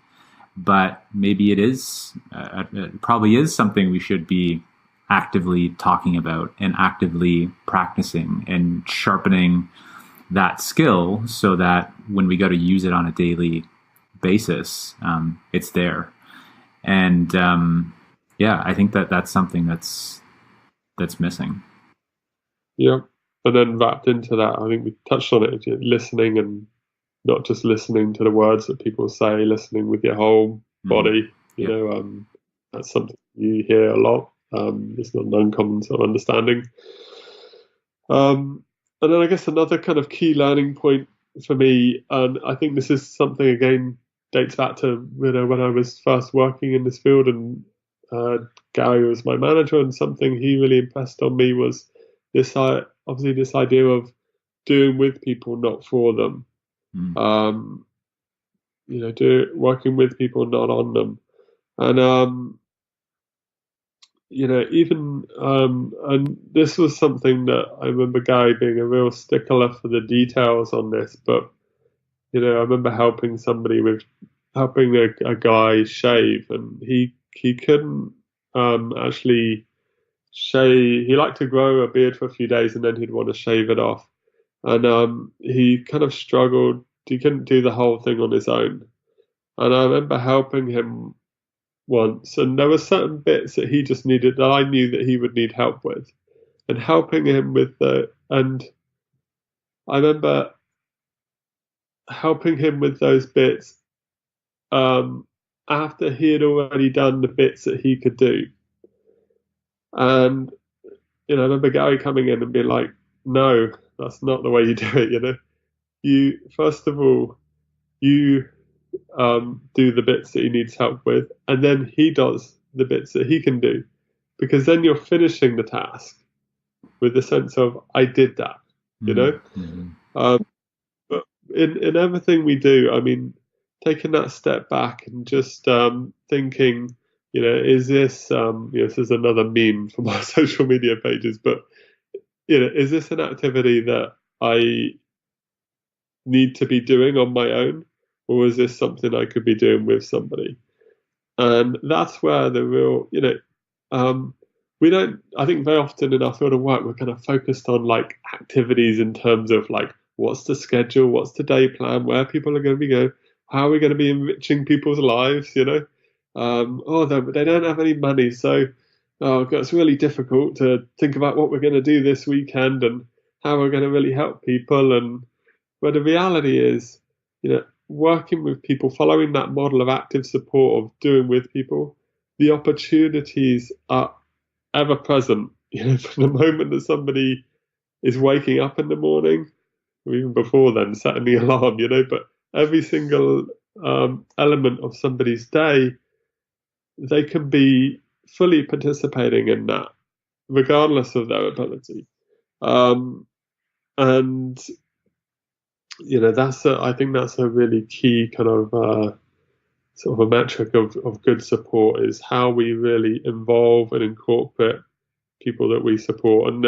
Speaker 1: but maybe it is. It probably is something we should be actively talking about and actively practicing and sharpening that skill, so that when we go to use it on a daily basis, it's there. And I think that's something that's missing.
Speaker 3: Yeah. And then wrapped into that, I think we touched on it, listening, and not just listening to the words that people say, listening with your whole body. That's something you hear a lot. It's not an uncommon sort of understanding. And then I guess another kind of key learning point for me, and I think this is something, again, dates back to when I was first working in this field, and Gary was my manager, and something he really impressed on me was this idea of doing with people, not for them. Working with people, not on them. And and this was something that I remember Gary being a real stickler for the details on this. But I remember helping a guy shave, and he couldn't actually shave. He liked to grow a beard for a few days, and then he'd want to shave it off. And he kind of struggled. He couldn't do the whole thing on his own. And I remember helping him once, and there were certain bits that he just needed, that I knew that he would need help with, and helping him with and I remember helping him with those bits after he had already done the bits that he could do. And I remember Gary coming in and being like, no, that's not the way you do it. You, first of all, you do the bits that he needs help with, and then he does the bits that he can do, because then you're finishing the task with the sense of, I did that. But in everything we do, I mean, taking that step back and just thinking, is this this is another meme from our social media pages, but is this an activity that I need to be doing on my own, or is this something I could be doing with somebody? And that's where the real, we don't, I think very often in our field of work, we're kind of focused on like activities in terms of like, what's the schedule, what's the day plan, where people are going to be going, how are we going to be enriching people's lives, they don't have any money, so it's really difficult to think about what we're going to do this weekend and how we're going to really help people. And but the reality is, working with people, following that model of active support, of doing with people, the opportunities are ever present. From the moment that somebody is waking up in the morning, or even before then, setting the alarm, but every single element of somebody's day, they can be fully participating in that, regardless of their ability. And I think that's a really key kind of sort of a metric of good support, is how we really involve and incorporate people that we support. And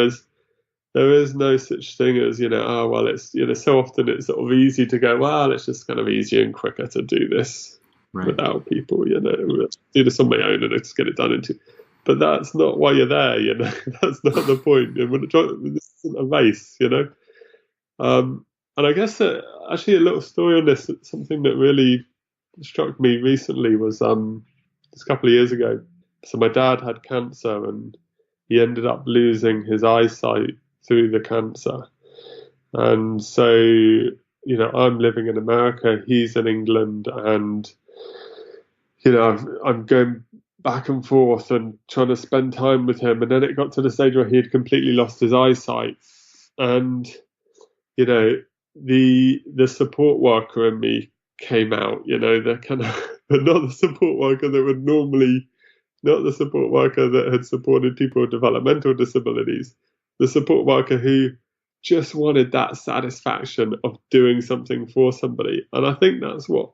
Speaker 3: there is no such thing as, it's, so often it's sort of easy to go, well, it's just kind of easier and quicker to do this without people, do this on my own and just get it done into. But that's not why you're there, that's not the point. This isn't a race, and I guess actually a little story on this, something that really struck me recently was just a couple of years ago. So my dad had cancer, and he ended up losing his eyesight through the cancer. And so, I'm living in America, he's in England, and I'm going back and forth and trying to spend time with him. And then it got to the stage where he had completely lost his eyesight, and the support worker in me came out, the kind of, but not the support worker that would normally, not the support worker that had supported people with developmental disabilities, the support worker who just wanted that satisfaction of doing something for somebody. And I think that's what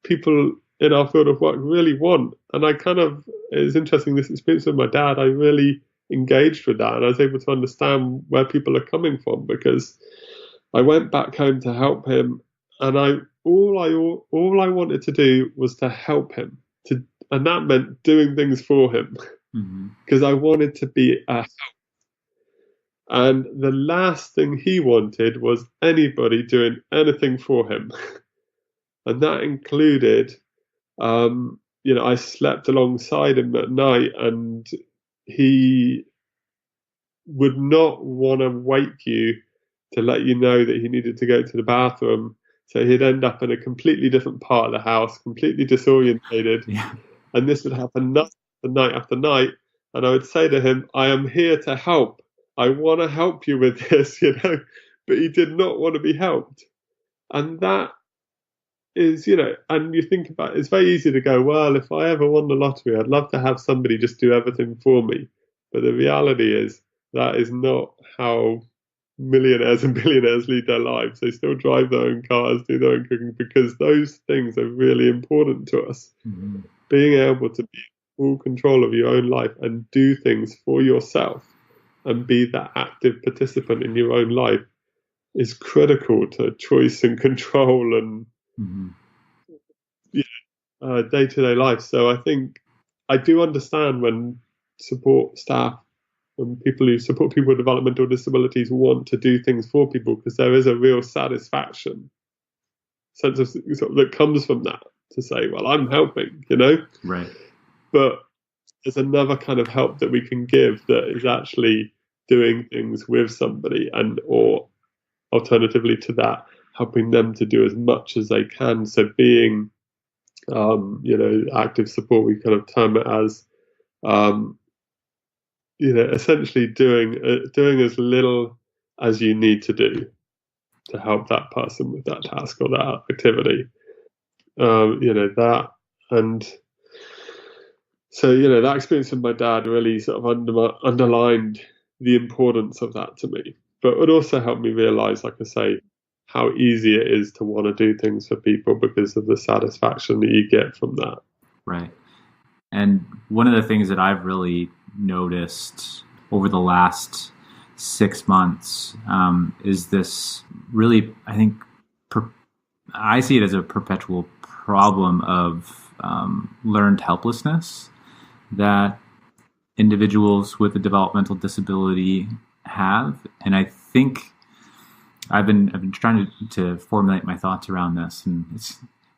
Speaker 3: people in our field of work really want. And it's interesting, this experience with my dad, I really engaged with that, and I was able to understand where people are coming from, because I went back home to help him, and all I wanted to do was to help him, and that meant doing things for him, because I wanted to be a help. And the last thing he wanted was anybody doing anything for him, and that included, I slept alongside him at night, and he would not want to wake you to let you know that he needed to go to the bathroom. So he'd end up in a completely different part of the house, completely disorientated.
Speaker 1: Yeah.
Speaker 3: And this would happen night after night. And I would say to him, I am here to help. I want to help you with this, but he did not want to be helped. And that is, and you think about it, it's very easy to go, well, if I ever won the lottery, I'd love to have somebody just do everything for me. But the reality is that is not how millionaires and billionaires lead their lives. They still drive their own cars, do their own cooking, because those things are really important to us.
Speaker 1: Mm-hmm.
Speaker 3: Being able to be in full control of your own life and do things for yourself and be that active participant in your own life is critical to choice and control and day-to-day life. So I think I do understand when support staff and people who support people with developmental disabilities want to do things for people, because there is a real satisfaction sense of that comes from that, to say, well, I'm helping,
Speaker 1: Right.
Speaker 3: But there's another kind of help that we can give that is actually doing things with somebody, or alternatively to that, helping them to do as much as they can. So being, active support, we kind of term it as, essentially doing as little as you need to do to help that person with that task or that activity. That, and so that experience with my dad really sort of underlined the importance of that to me. But it also helped me realize, like I say, how easy it is to want to do things for people because of the satisfaction that you get from that.
Speaker 1: Right. And one of the things that I've really noticed over the last 6 months is this really, I think, I see it as a perpetual problem of learned helplessness that individuals with a developmental disability have. And I think I've been trying to formulate my thoughts around this, and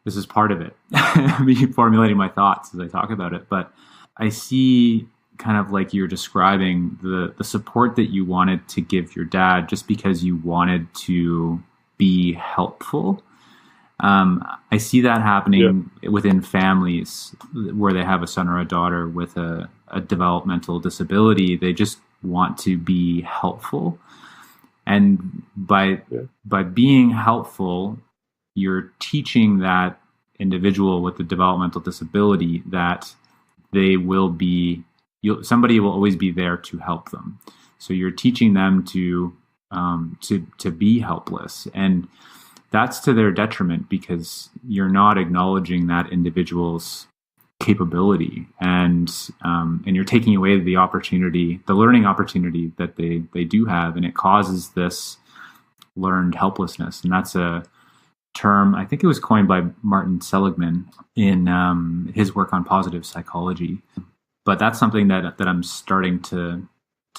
Speaker 1: this is part of it, me formulating my thoughts as I talk about it. But I see, kind of like you're describing, the support that you wanted to give your dad just because you wanted to be helpful. I see that happening within families where they have a son or a daughter with a developmental disability. They just want to be helpful. And by being helpful, you're teaching that individual with the developmental disability that they will be, somebody will always be there to help them. So you're teaching them to be helpless, and that's to their detriment because you're not acknowledging that individual's capability, and you're taking away the opportunity, the learning opportunity that they do have, and it causes this learned helplessness. And that's a term, I think it was coined by Martin Seligman in his work on positive psychology. But that's something that I'm starting to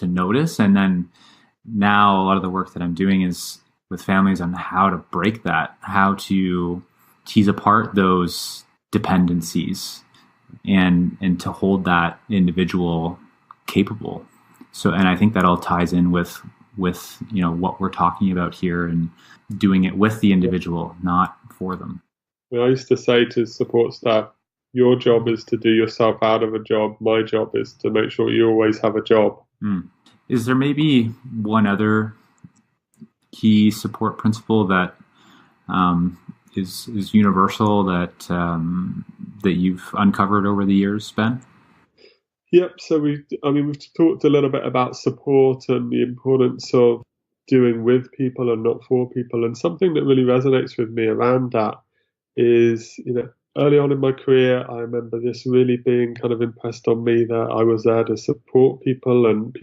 Speaker 1: notice. And then now a lot of the work that I'm doing is with families on how to break that, how to tease apart those dependencies and to hold that individual capable. So, and I think that all ties in with what we're talking about here, and doing it with the individual, not for them.
Speaker 3: I used to say to support staff, your job is to do yourself out of a job. My job is to make sure you always have a job.
Speaker 1: Is there maybe one other key support principle that is universal that that you've uncovered over the years, Ben?
Speaker 3: Yep. So we've talked a little bit about support and the importance of doing with people and not for people. And something that really resonates with me around that is, early on in my career, I remember this really being kind of impressed on me that I was there to support people, and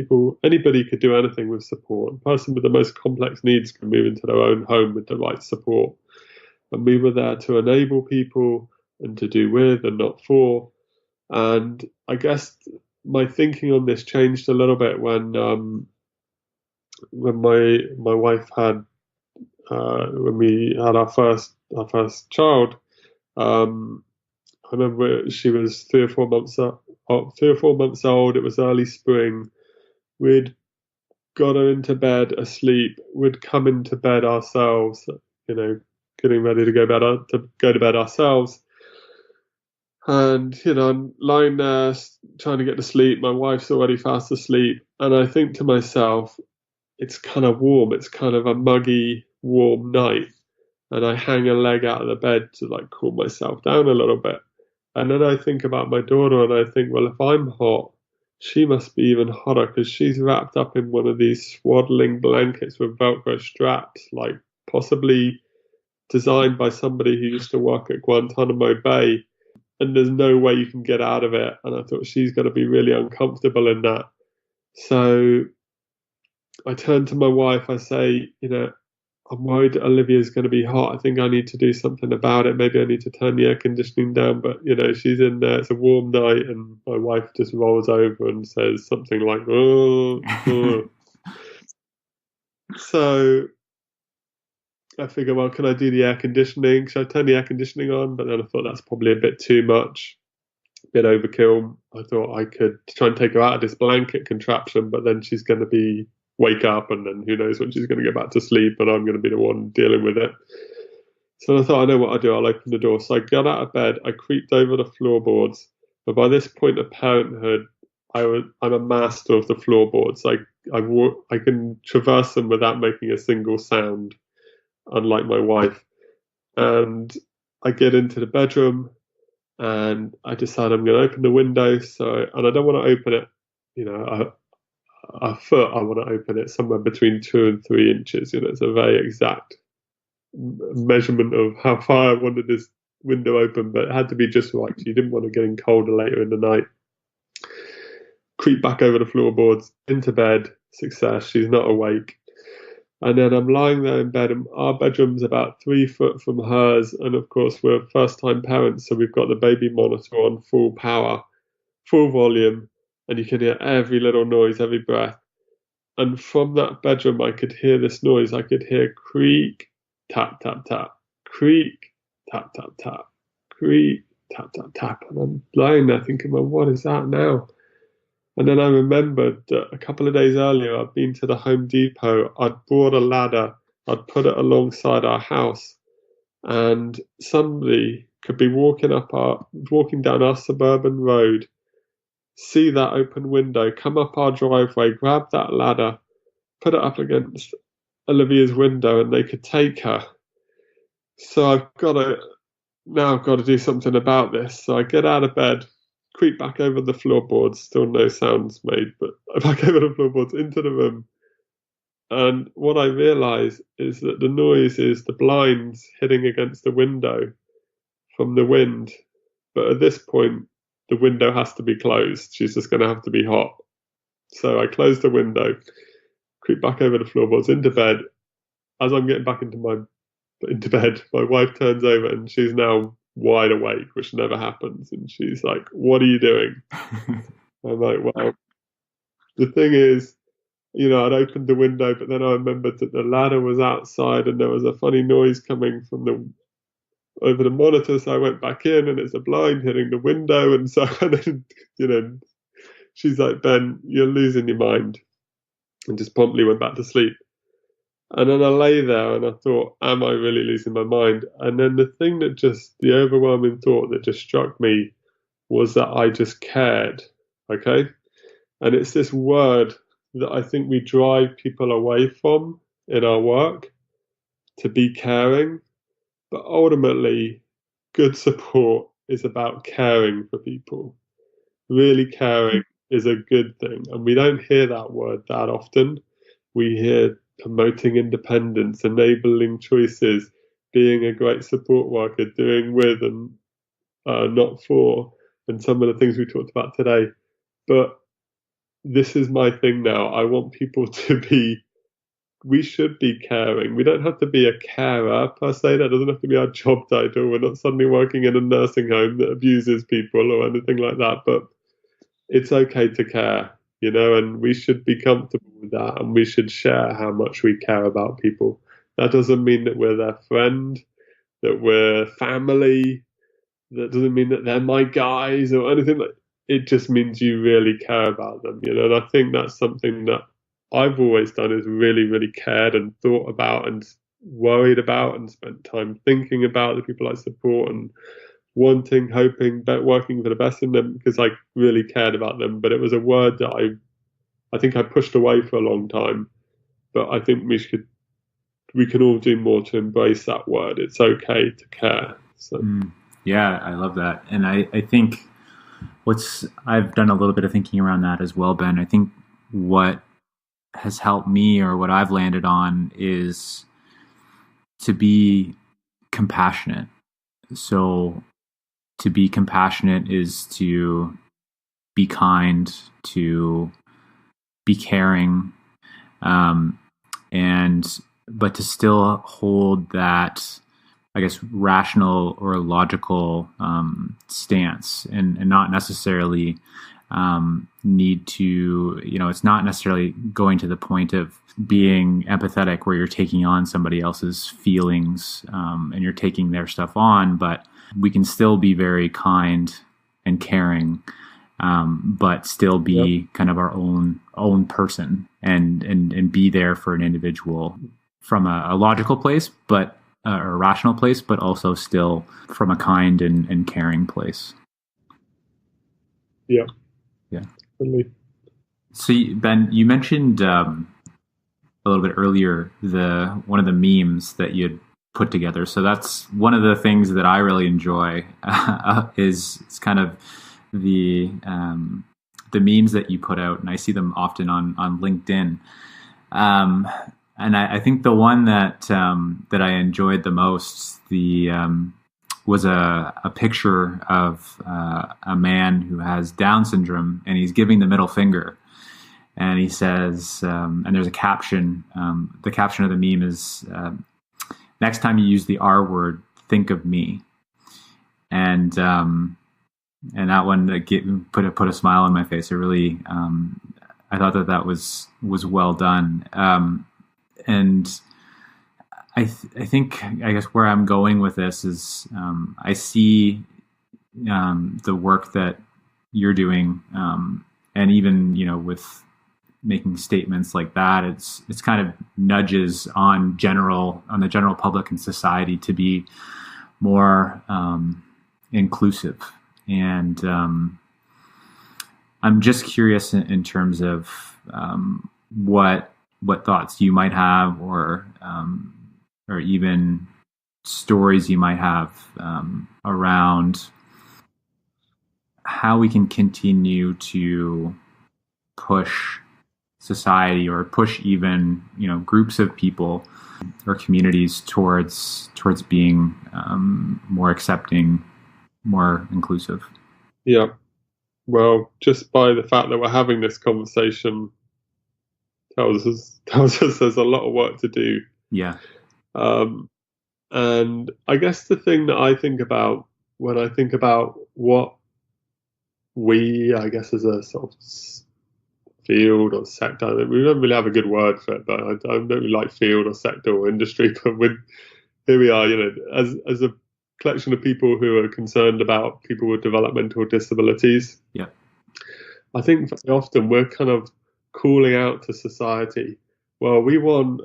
Speaker 3: anybody could do anything with support. A person with the most complex needs can move into their own home with the right support. And we were there to enable people and to do with and not for. And I guess my thinking on this changed a little bit when my wife had when we had our first child. I remember she was 3 or 4 months old. It was early spring. We'd got her into bed asleep. We'd come into bed ourselves, getting ready to go to bed ourselves. And, I'm lying there trying to get to sleep. My wife's already fast asleep. And I think to myself, it's kind of warm. It's kind of a muggy, warm night. And I hang a leg out of the bed to cool myself down a little bit. And then I think about my daughter and I think, well, if I'm hot, she must be even hotter because she's wrapped up in one of these swaddling blankets with Velcro straps, possibly designed by somebody who used to work at Guantanamo Bay. And there's no way you can get out of it. And I thought she's going to be really uncomfortable in that. So I turn to my wife. I say, I'm worried Olivia's going to be hot. I think I need to do something about it. Maybe I need to turn the air conditioning down. But, she's in there. It's a warm night. And my wife just rolls over and says something like, oh, oh. So I figure, well, can I do the air conditioning? Should I turn the air conditioning on? But then I thought that's probably a bit too much, a bit overkill. I thought I could try and take her out of this blanket contraption, but then she's going to wake up, and then who knows when she's going to get back to sleep, and I'm going to be the one dealing with it. So I thought, I know what I'll do. I'll open the door. So I got out of bed. I creeped over the floorboards. But by this point of parenthood, I'm a master of the floorboards. I can traverse them without making a single sound, unlike my wife. And I get into the bedroom and I decide I'm going to open the window. And I don't want to open it, a foot. I want to open it somewhere between 2 and 3 inches. It's a very exact measurement of how far I wanted this window open, but it had to be just right. You didn't want to get in colder later in the night. Creep back over the floorboards, into bed, success. She's not awake. And then I'm lying there in bed, and our bedroom's about 3 foot from hers. And of course, we're first-time parents, so we've got the baby monitor on full power, full volume, and you can hear every little noise, every breath. And from that bedroom, I could hear this noise. I could hear creak, tap, tap, tap, creak, tap, tap, tap, creak, tap, tap, tap. And I'm lying there thinking, well, what is that now? And then I remembered that a couple of days earlier, I'd been to the Home Depot. I'd brought a ladder. I'd put it alongside our house. And somebody could be walking down our suburban road, see that open window, come up our driveway, grab that ladder, put it up against Olivia's window, and they could take her. So I've got to do something about this. So I get out of bed, creep back over the floorboards, still no sounds made, but back over the floorboards into the room. And what I realise is that the noise is the blinds hitting against the window from the wind. But at this point, the window has to be closed. She's just going to have to be hot. So I close the window, creep back over the floorboards into bed. As I'm getting back into bed, my wife turns over and she's now wide awake, which never happens. And she's like, what are you doing? I'm like, well, the thing is, I'd opened the window, but then I remembered that the ladder was outside and there was a funny noise coming from over the monitor. So I went back in and it's a blind hitting the window. And so, and then, she's like, Ben, you're losing your mind. And just promptly went back to sleep. And then I lay there and I thought, am I really losing my mind? And then the overwhelming thought that just struck me was that I just cared. Okay. And it's this word that I think we drive people away from. in our work to be caring, but ultimately, good support is about caring for people. Really caring is a good thing, and we don't hear that word that often. We hear promoting independence, enabling choices, being a great support worker, doing with and not for, and some of the things we talked about today. But this is my thing now. I want people to be, we should be caring. We don't have to be a carer per se. That doesn't have to be our job title. We're not suddenly working in a nursing home that abuses people or anything like that. But it's okay to care, and we should be comfortable with that, and we should share how much we care about people. That doesn't mean that we're their friend, that we're family. That doesn't mean that they're my guys or anything like. It just means you really care about them, And I think that's something that I've always done, is really, really cared and thought about and worried about and spent time thinking about the people I support and wanting, hoping, working for the best in them, because I really cared about them. But it was a word that I think I pushed away for a long time. But I think we can all do more to embrace that word. It's okay to care. So.
Speaker 1: Yeah, I love that. And I think I've done a little bit of thinking around that as well, Ben. I think what has helped me, or what I've landed on, is to be compassionate. So to be compassionate is to be kind, to be caring, but to still hold that, I guess, rational or logical stance, and not necessarily need to, it's not necessarily going to the point of being empathetic where you're taking on somebody else's feelings and you're taking their stuff on, but we can still be very kind and caring, but still be kind of our own person, and be there for an individual from a logical place, but or a rational place, but also still from a kind and caring place.
Speaker 3: Yeah.
Speaker 1: Really. So Ben, you mentioned a little bit earlier one of the memes that you had put together. So that's one of the things that I really enjoy is kind of the memes that you put out, and I see them often on LinkedIn. And I think the one that I enjoyed the most, was a picture of a man who has Down syndrome, and he's giving the middle finger, and he says, and there's a caption. The caption of the meme is, "Next time you use the R word, think of me." And that one put a smile on my face. It really, I thought that was well done. And I think, I guess where I'm going with this is, I see the work that you're doing, and even, with making statements like that, it's kind of nudges on the general public and society to be more inclusive. And I'm just curious in terms of what thoughts you might have, or even stories you might have around how we can continue to push society, or push even groups of people or communities towards being more accepting, more inclusive.
Speaker 3: Yeah. Well, just by the fact that we're having this conversation tells us there's a lot of work to do.
Speaker 1: Yeah.
Speaker 3: And I guess the thing that I think about when I think about what we, I guess, as a sort of field or sector, we don't really have a good word for it, but I don't really like field or sector or industry, but here we are, as a collection of people who are concerned about people with developmental disabilities.
Speaker 1: Yeah.
Speaker 3: I think very often we're kind of calling out to society, well, we want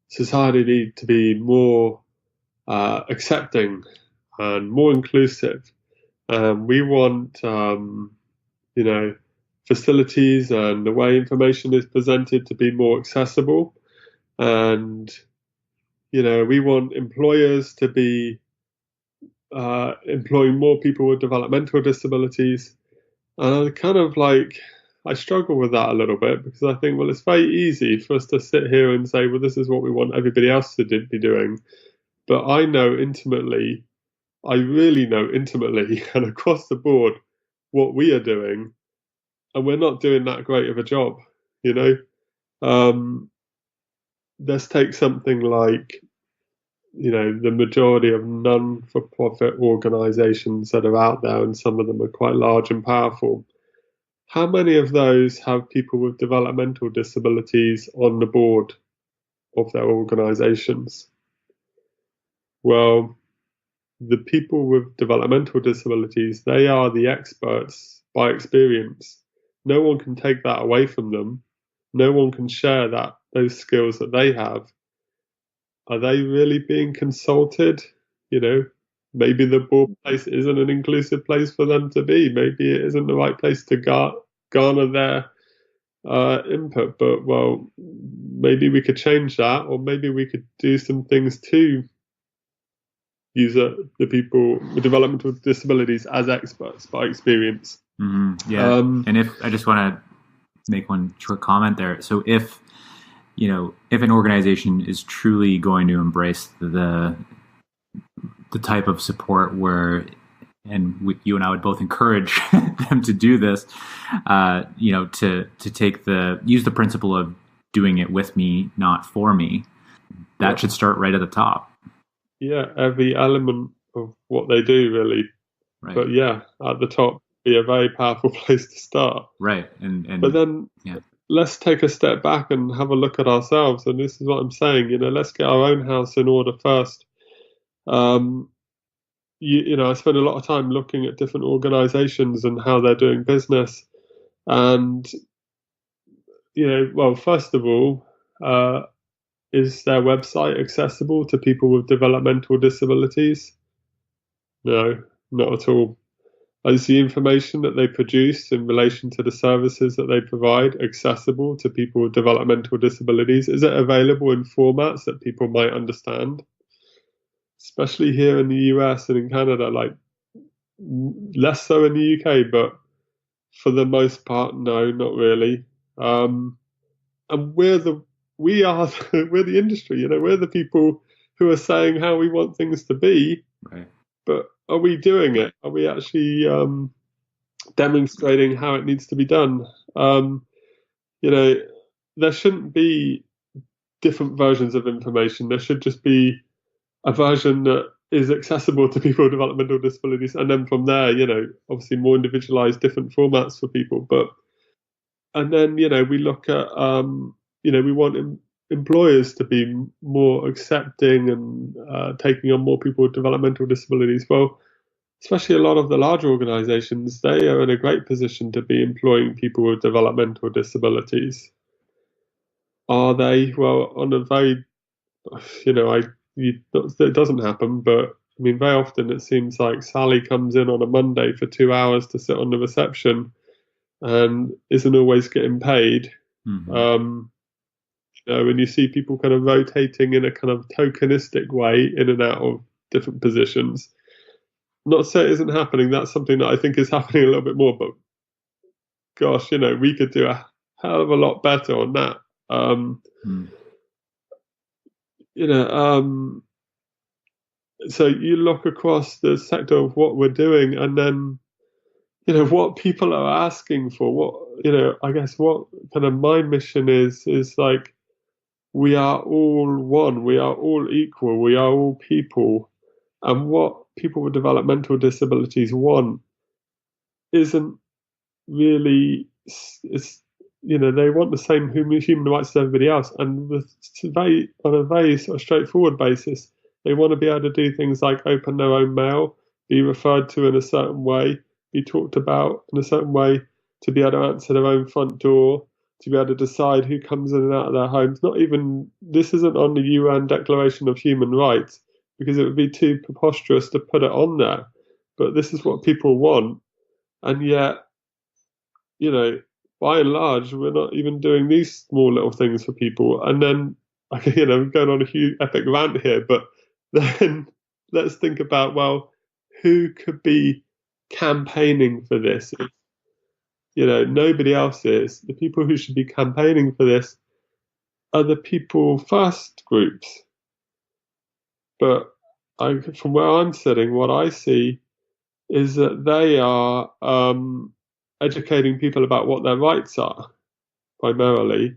Speaker 3: society to be more accepting and more inclusive. We want, facilities and the way information is presented to be more accessible. And, we want employers to be employing more people with developmental disabilities. And I struggle with that a little bit because I think, well, it's very easy for us to sit here and say, well, this is what we want everybody else to be doing. But I really know intimately and across the board what we are doing, and we're not doing that great of a job, you know. Let's take something like, the majority of non-for-profit organizations that are out there, and some of them are quite large and powerful. How many of those have people with developmental disabilities on the board of their organizations? Well, the people with developmental disabilities, they are the experts by experience. No one can take that away from them. No one can share those skills that they have. Are they really being consulted? Maybe the board place isn't an inclusive place for them to be. Maybe it isn't the right place to garner their input. But, well, maybe we could change that, or maybe we could do some things to use the people with developmental disabilities as experts by experience.
Speaker 1: Mm-hmm. Yeah. And if I just want to make one short comment there. So if an organization is truly going to embrace the type of support where, and you and I would both encourage them to do this, to use the principle of doing it with me, not for me. That should start right at the top.
Speaker 3: Yeah, every element of what they do, really. Right. But yeah, at the top, be a very powerful place to start.
Speaker 1: Right.
Speaker 3: But then let's take a step back and have a look at ourselves. And this is what I'm saying, let's get our own house in order first. I spend a lot of time looking at different organizations and how they're doing business. And, well, first of all, is their website accessible to people with developmental disabilities? No, not at all. Is the information that they produce in relation to the services that they provide accessible to people with developmental disabilities? Is it available in formats that people might understand? Especially here in the US and in Canada, less so in the UK, but for the most part, no, not really. And we're the industry, we're the people who are saying how we want things to be.
Speaker 1: Right.
Speaker 3: But are we doing it? Are we actually demonstrating how it needs to be done? There shouldn't be different versions of information. There should just be a version that is accessible to people with developmental disabilities, and then from there, obviously more individualized, different formats for people. And then we look at we want employers to be more accepting and taking on more people with developmental disabilities. Well, especially a lot of the larger organizations, they are in a great position to be employing people with developmental disabilities. Are they? Well, on a very, it doesn't happen, but I mean, very often it seems like Sally comes in on a Monday for 2 hours to sit on the reception and isn't always getting paid.
Speaker 1: Mm-hmm.
Speaker 3: When you see people kind of rotating in a kind of tokenistic way in and out of different positions. Not to say it isn't happening. That's something that I think is happening a little bit more. But gosh, we could do a hell of a lot better on that. So you look across the sector of what we're doing, and then what people are asking for. What I guess what kind of my mission is like, we are all one. We are all equal. We are all people. And what people with developmental disabilities want isn't really, they want the same human rights as everybody else. And on a very sort of straightforward basis, they want to be able to do things like open their own mail, be referred to in a certain way, be talked about in a certain way, to be able to answer their own front door, to be able to decide who comes in and out of their homes. This isn't on the UN Declaration of Human Rights, because it would be too preposterous to put it on there. But this is what people want. And yet, by and large, we're not even doing these small little things for people. And then I'm going on a huge epic rant here, but then let's think about, well, who could be campaigning for this? Nobody else is. The people who should be campaigning for this are the people first groups. But from where I'm sitting, what I see is that they are educating people about what their rights are, primarily.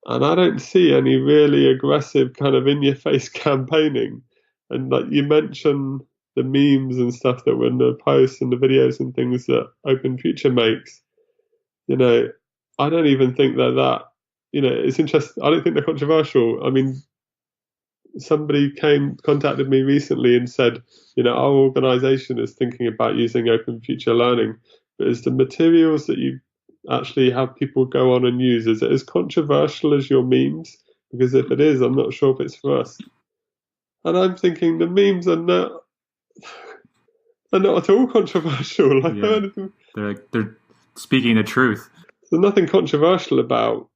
Speaker 3: And I don't see any really aggressive kind of in-your-face campaigning. And like you mentioned, the memes and stuff that were in the posts and the videos and things that Open Future makes, I don't even think that, it's interesting. I don't think they're controversial. I mean, somebody contacted me recently and said, our organization is thinking about using Open Future Learning, but is the materials that you actually have people go on and use, is it as controversial as your memes? Because if it is, I'm not sure if it's for us. And I'm thinking the memes are not at all controversial.
Speaker 1: They're speaking the truth.
Speaker 3: There's nothing controversial about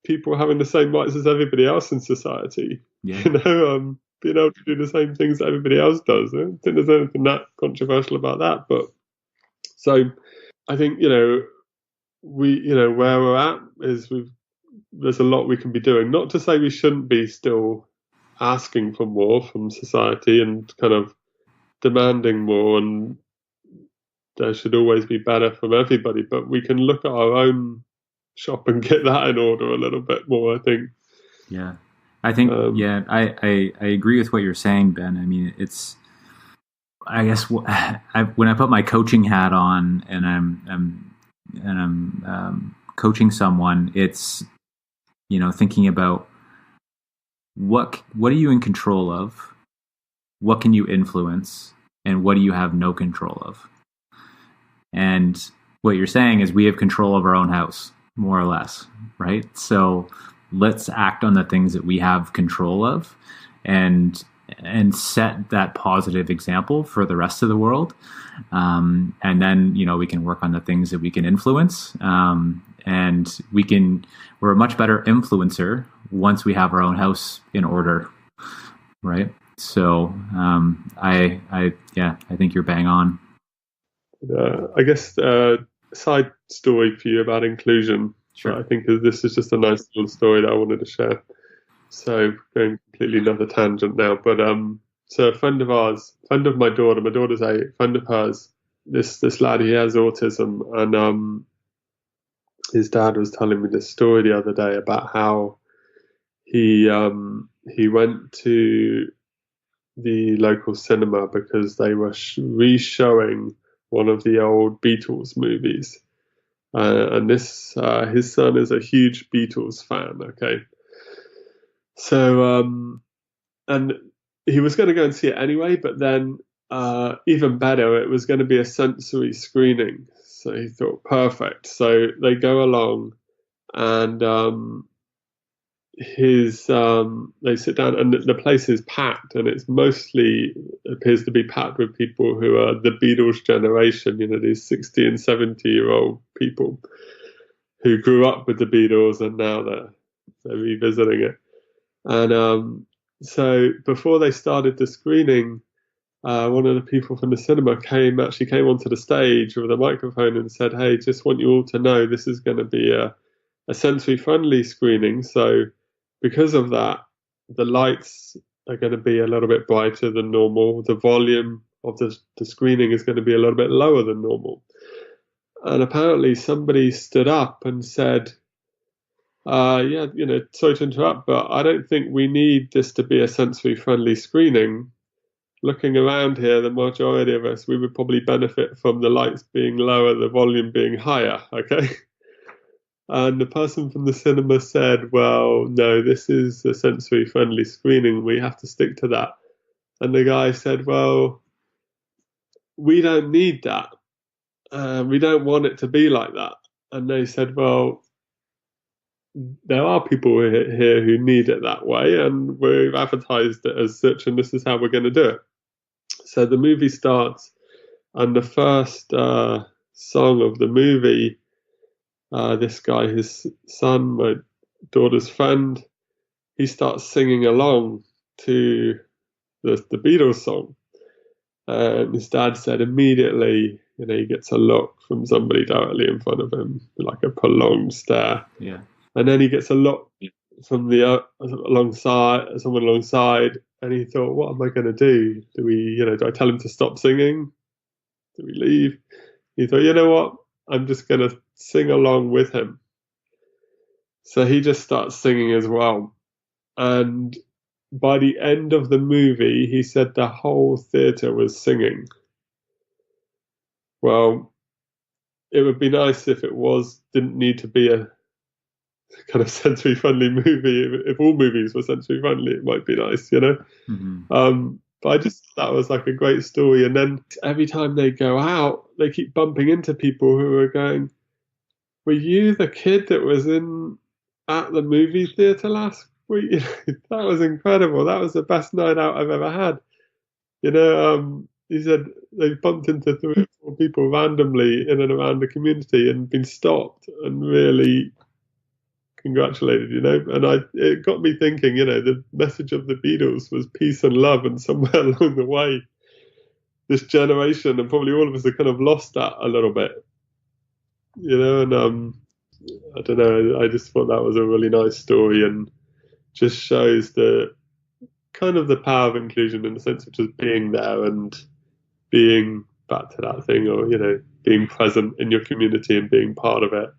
Speaker 3: people having the same rights as everybody else in society.
Speaker 1: Yeah.
Speaker 3: Being able to do the same things that everybody else does. I don't think there's anything that controversial about that. But so I think, where we're at is there's a lot we can be doing. Not to say we shouldn't be still asking for more from society and kind of demanding more, and there should always be better from everybody, but we can look at our own shop and get that in order a little bit more, I think.
Speaker 1: Yeah. I think, I agree with what you're saying, Ben. I mean, it's, I guess when I put my coaching hat on and I'm coaching someone, it's, thinking about what are you in control of? What can you influence? And what do you have no control of? And what you're saying is we have control of our own house, more or less, right? So let's act on the things that we have control of and set that positive example for the rest of the world. And then, we can work on the things that we can influence. And we're a much better influencer once we have our own house in order, right? So I think you're bang on.
Speaker 3: I guess side story for you about inclusion.
Speaker 1: Sure.
Speaker 3: I think this is just a nice little story that I wanted to share. So going completely another tangent now, but so a friend of my daughter's 8, friend of hers, this lad, he has autism, and his dad was telling me this story the other day about how he went to the local cinema because they were re-showing one of the old Beatles movies. And this, his son is a huge Beatles fan, okay? So, and he was going to go and see it anyway, but then even better, it was going to be a sensory screening. So he thought, perfect. So they go along and they sit down and the place is packed, and it's mostly appears to be packed with people who are the Beatles generation, these 60 and 70-year-old people who grew up with the Beatles and now they're revisiting it. And so before they started the screening, one of the people from the cinema came onto the stage with a microphone and said, "Hey, just want you all to know this is going to be a sensory friendly screening. So because of that, the lights are going to be a little bit brighter than normal. The volume of the screening is going to be a little bit lower than normal." And apparently somebody stood up and said, sorry to interrupt, but I don't think we need this to be a sensory friendly screening. Looking around here, the majority of us, we would probably benefit from the lights being lower, the volume being higher, okay? And the person from the cinema said, well, no, this is a sensory friendly screening. We have to stick to that. And the guy said, well, we don't need that. We don't want it to be like that. And they said, well, there are people here who need it that way, and we've advertised it as such, and this is how we're going to do it. So the movie starts, and the first song of the movie, this guy, his son, my daughter's friend, he starts singing along to the Beatles song. And his dad said immediately, he gets a look from somebody directly in front of him, like a prolonged stare.
Speaker 1: Yeah.
Speaker 3: And then he gets a look from someone alongside, and he thought, what am I going to do? Do I tell him to stop singing? Do we leave? He thought, you know what? I'm just going to sing along with him. So he just starts singing as well. And by the end of the movie, he said the whole theatre was singing. Well, it would be nice if it didn't need to be a kind of sensory friendly movie. If all movies were sensory friendly, it might be nice,
Speaker 1: Mm-hmm.
Speaker 3: But I just thought that was like a great story. And then every time they go out, they keep bumping into people who are going, were you the kid that was at the movie theatre last week? That was incredible. That was the best night out I've ever had. He said they bumped into 3 or 4 people randomly in and around the community and been stopped and really congratulated, and it got me thinking, the message of the Beatles was peace and love, and somewhere along the way, this generation and probably all of us have kind of lost that a little bit, and I don't know, I just thought that was a really nice story and just shows the kind of the power of inclusion in the sense of just being there and being back to that thing, or being present in your community and being part of it.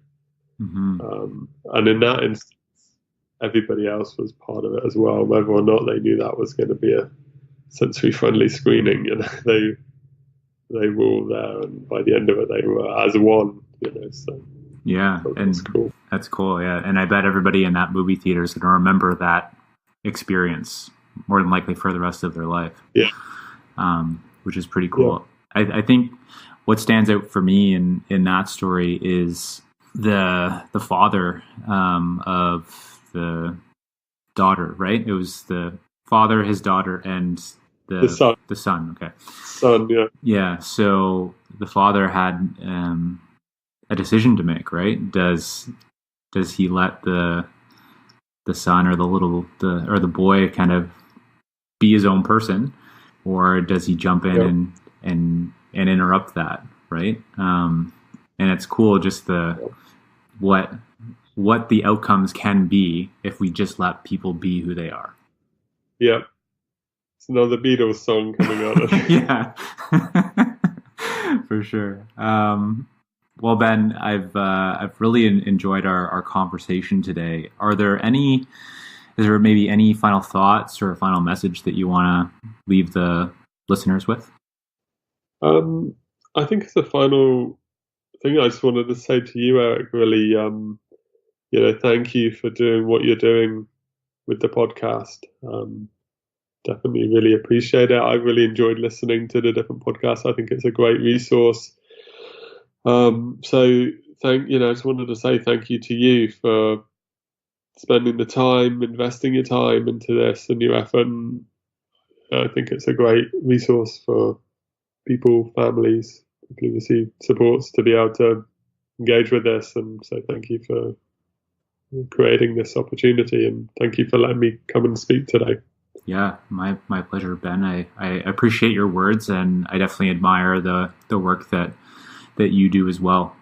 Speaker 1: Mm-hmm.
Speaker 3: And in that instance, everybody else was part of it as well, whether or not they knew that was going to be a sensory friendly screening. They were all there, and by the end of it, they were as one. So
Speaker 1: yeah, and
Speaker 3: cool.
Speaker 1: That's cool. Yeah, and I bet everybody in that movie theater is going to remember that experience more than likely for the rest of their life.
Speaker 3: Yeah,
Speaker 1: which is pretty cool. Yeah. I think what stands out for me in that story is the father of the daughter, right? It was the father, his daughter, and the son. The son, okay.
Speaker 3: Son, yeah.
Speaker 1: Yeah, so the father had a decision to make, right? Does he let the son or the boy kind of be his own person, or does he jump in and interrupt that, right? And it's cool just what the outcomes can be if we just let people be who they are.
Speaker 3: Yeah. It's another Beatles song coming out.
Speaker 1: Yeah. For sure. Well, Ben, I've really enjoyed our conversation today. Is there maybe any final thoughts or a final message that you want to leave the listeners with?
Speaker 3: I think as a final thing, I just wanted to say to you, Eric, really, thank you for doing what you're doing with the podcast. Definitely really appreciate it. I really enjoyed listening to the different podcasts. I think it's a great resource. So I just wanted to say thank you to you for spending the time, investing your time into this and your effort. And I think it's a great resource for people, families, people who receive supports to be able to engage with this. And so thank you for creating this opportunity, and thank you for letting me come and speak today.
Speaker 1: Yeah, my pleasure, Ben. I appreciate your words, and I definitely admire the work that you do as well.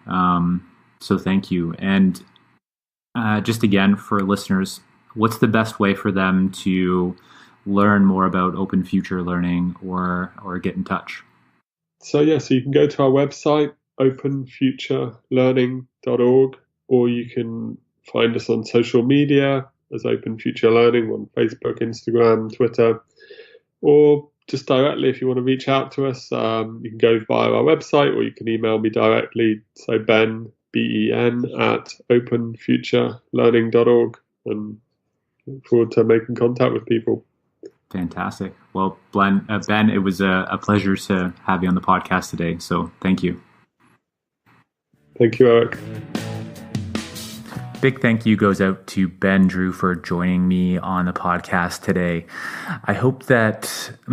Speaker 1: So thank you. And just again, for listeners, what's the best way for them to learn more about Open Future Learning or get in touch?
Speaker 3: So you can go to our website, openfuturelearning.org, or you can find us on social media as Open Future Learning on Facebook, Instagram, Twitter, or just directly if you want to reach out to us, you can go via our website, or you can email me directly. So Ben, BEN, at openfuturelearning.org, and look forward to making contact with people.
Speaker 1: Fantastic. Well, Ben, it was a pleasure to have you on the podcast today. So thank you.
Speaker 3: Thank you, Eric.
Speaker 1: Big thank you goes out to Ben Drew for joining me on the podcast today. My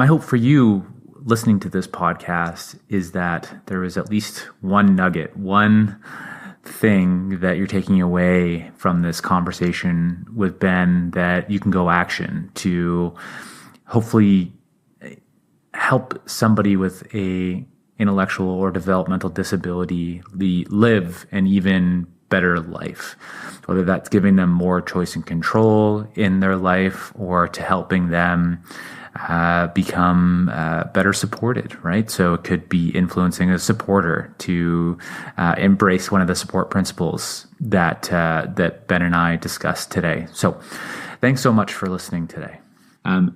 Speaker 1: hope for you listening to this podcast is that there is at least one nugget, one thing that you're taking away from this conversation with Ben that you can go action to hopefully help somebody with a intellectual or developmental disability live an even better life, whether that's giving them more choice and control in their life or to helping them become better supported, right? So it could be influencing a supporter to embrace one of the support principles that Ben and I discussed today. So thanks so much for listening today.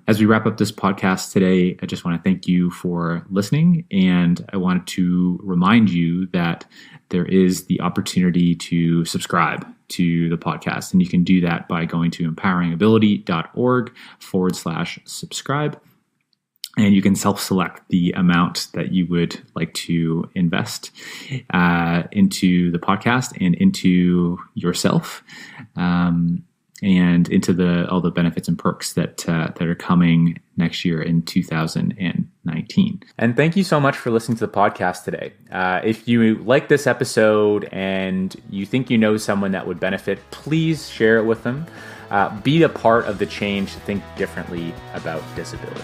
Speaker 1: As we wrap up this podcast today, I just want to thank you for listening. And I wanted to remind you that there is the opportunity to subscribe to the podcast. And you can do that by going to empoweringability.org/subscribe. And you can self-select the amount that you would like to invest into the podcast and into yourself. And into all the benefits and perks that are coming next year in 2019. And thank you so much for listening to the podcast today. If you like this episode and you think you know someone that would benefit, please share it with them. Be a part of the change to think differently about disability.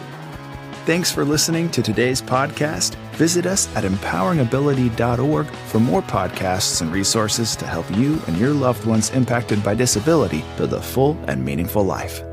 Speaker 2: Thanks for listening to today's podcast. Visit us at empoweringability.org for more podcasts and resources to help you and your loved ones impacted by disability build a full and meaningful life.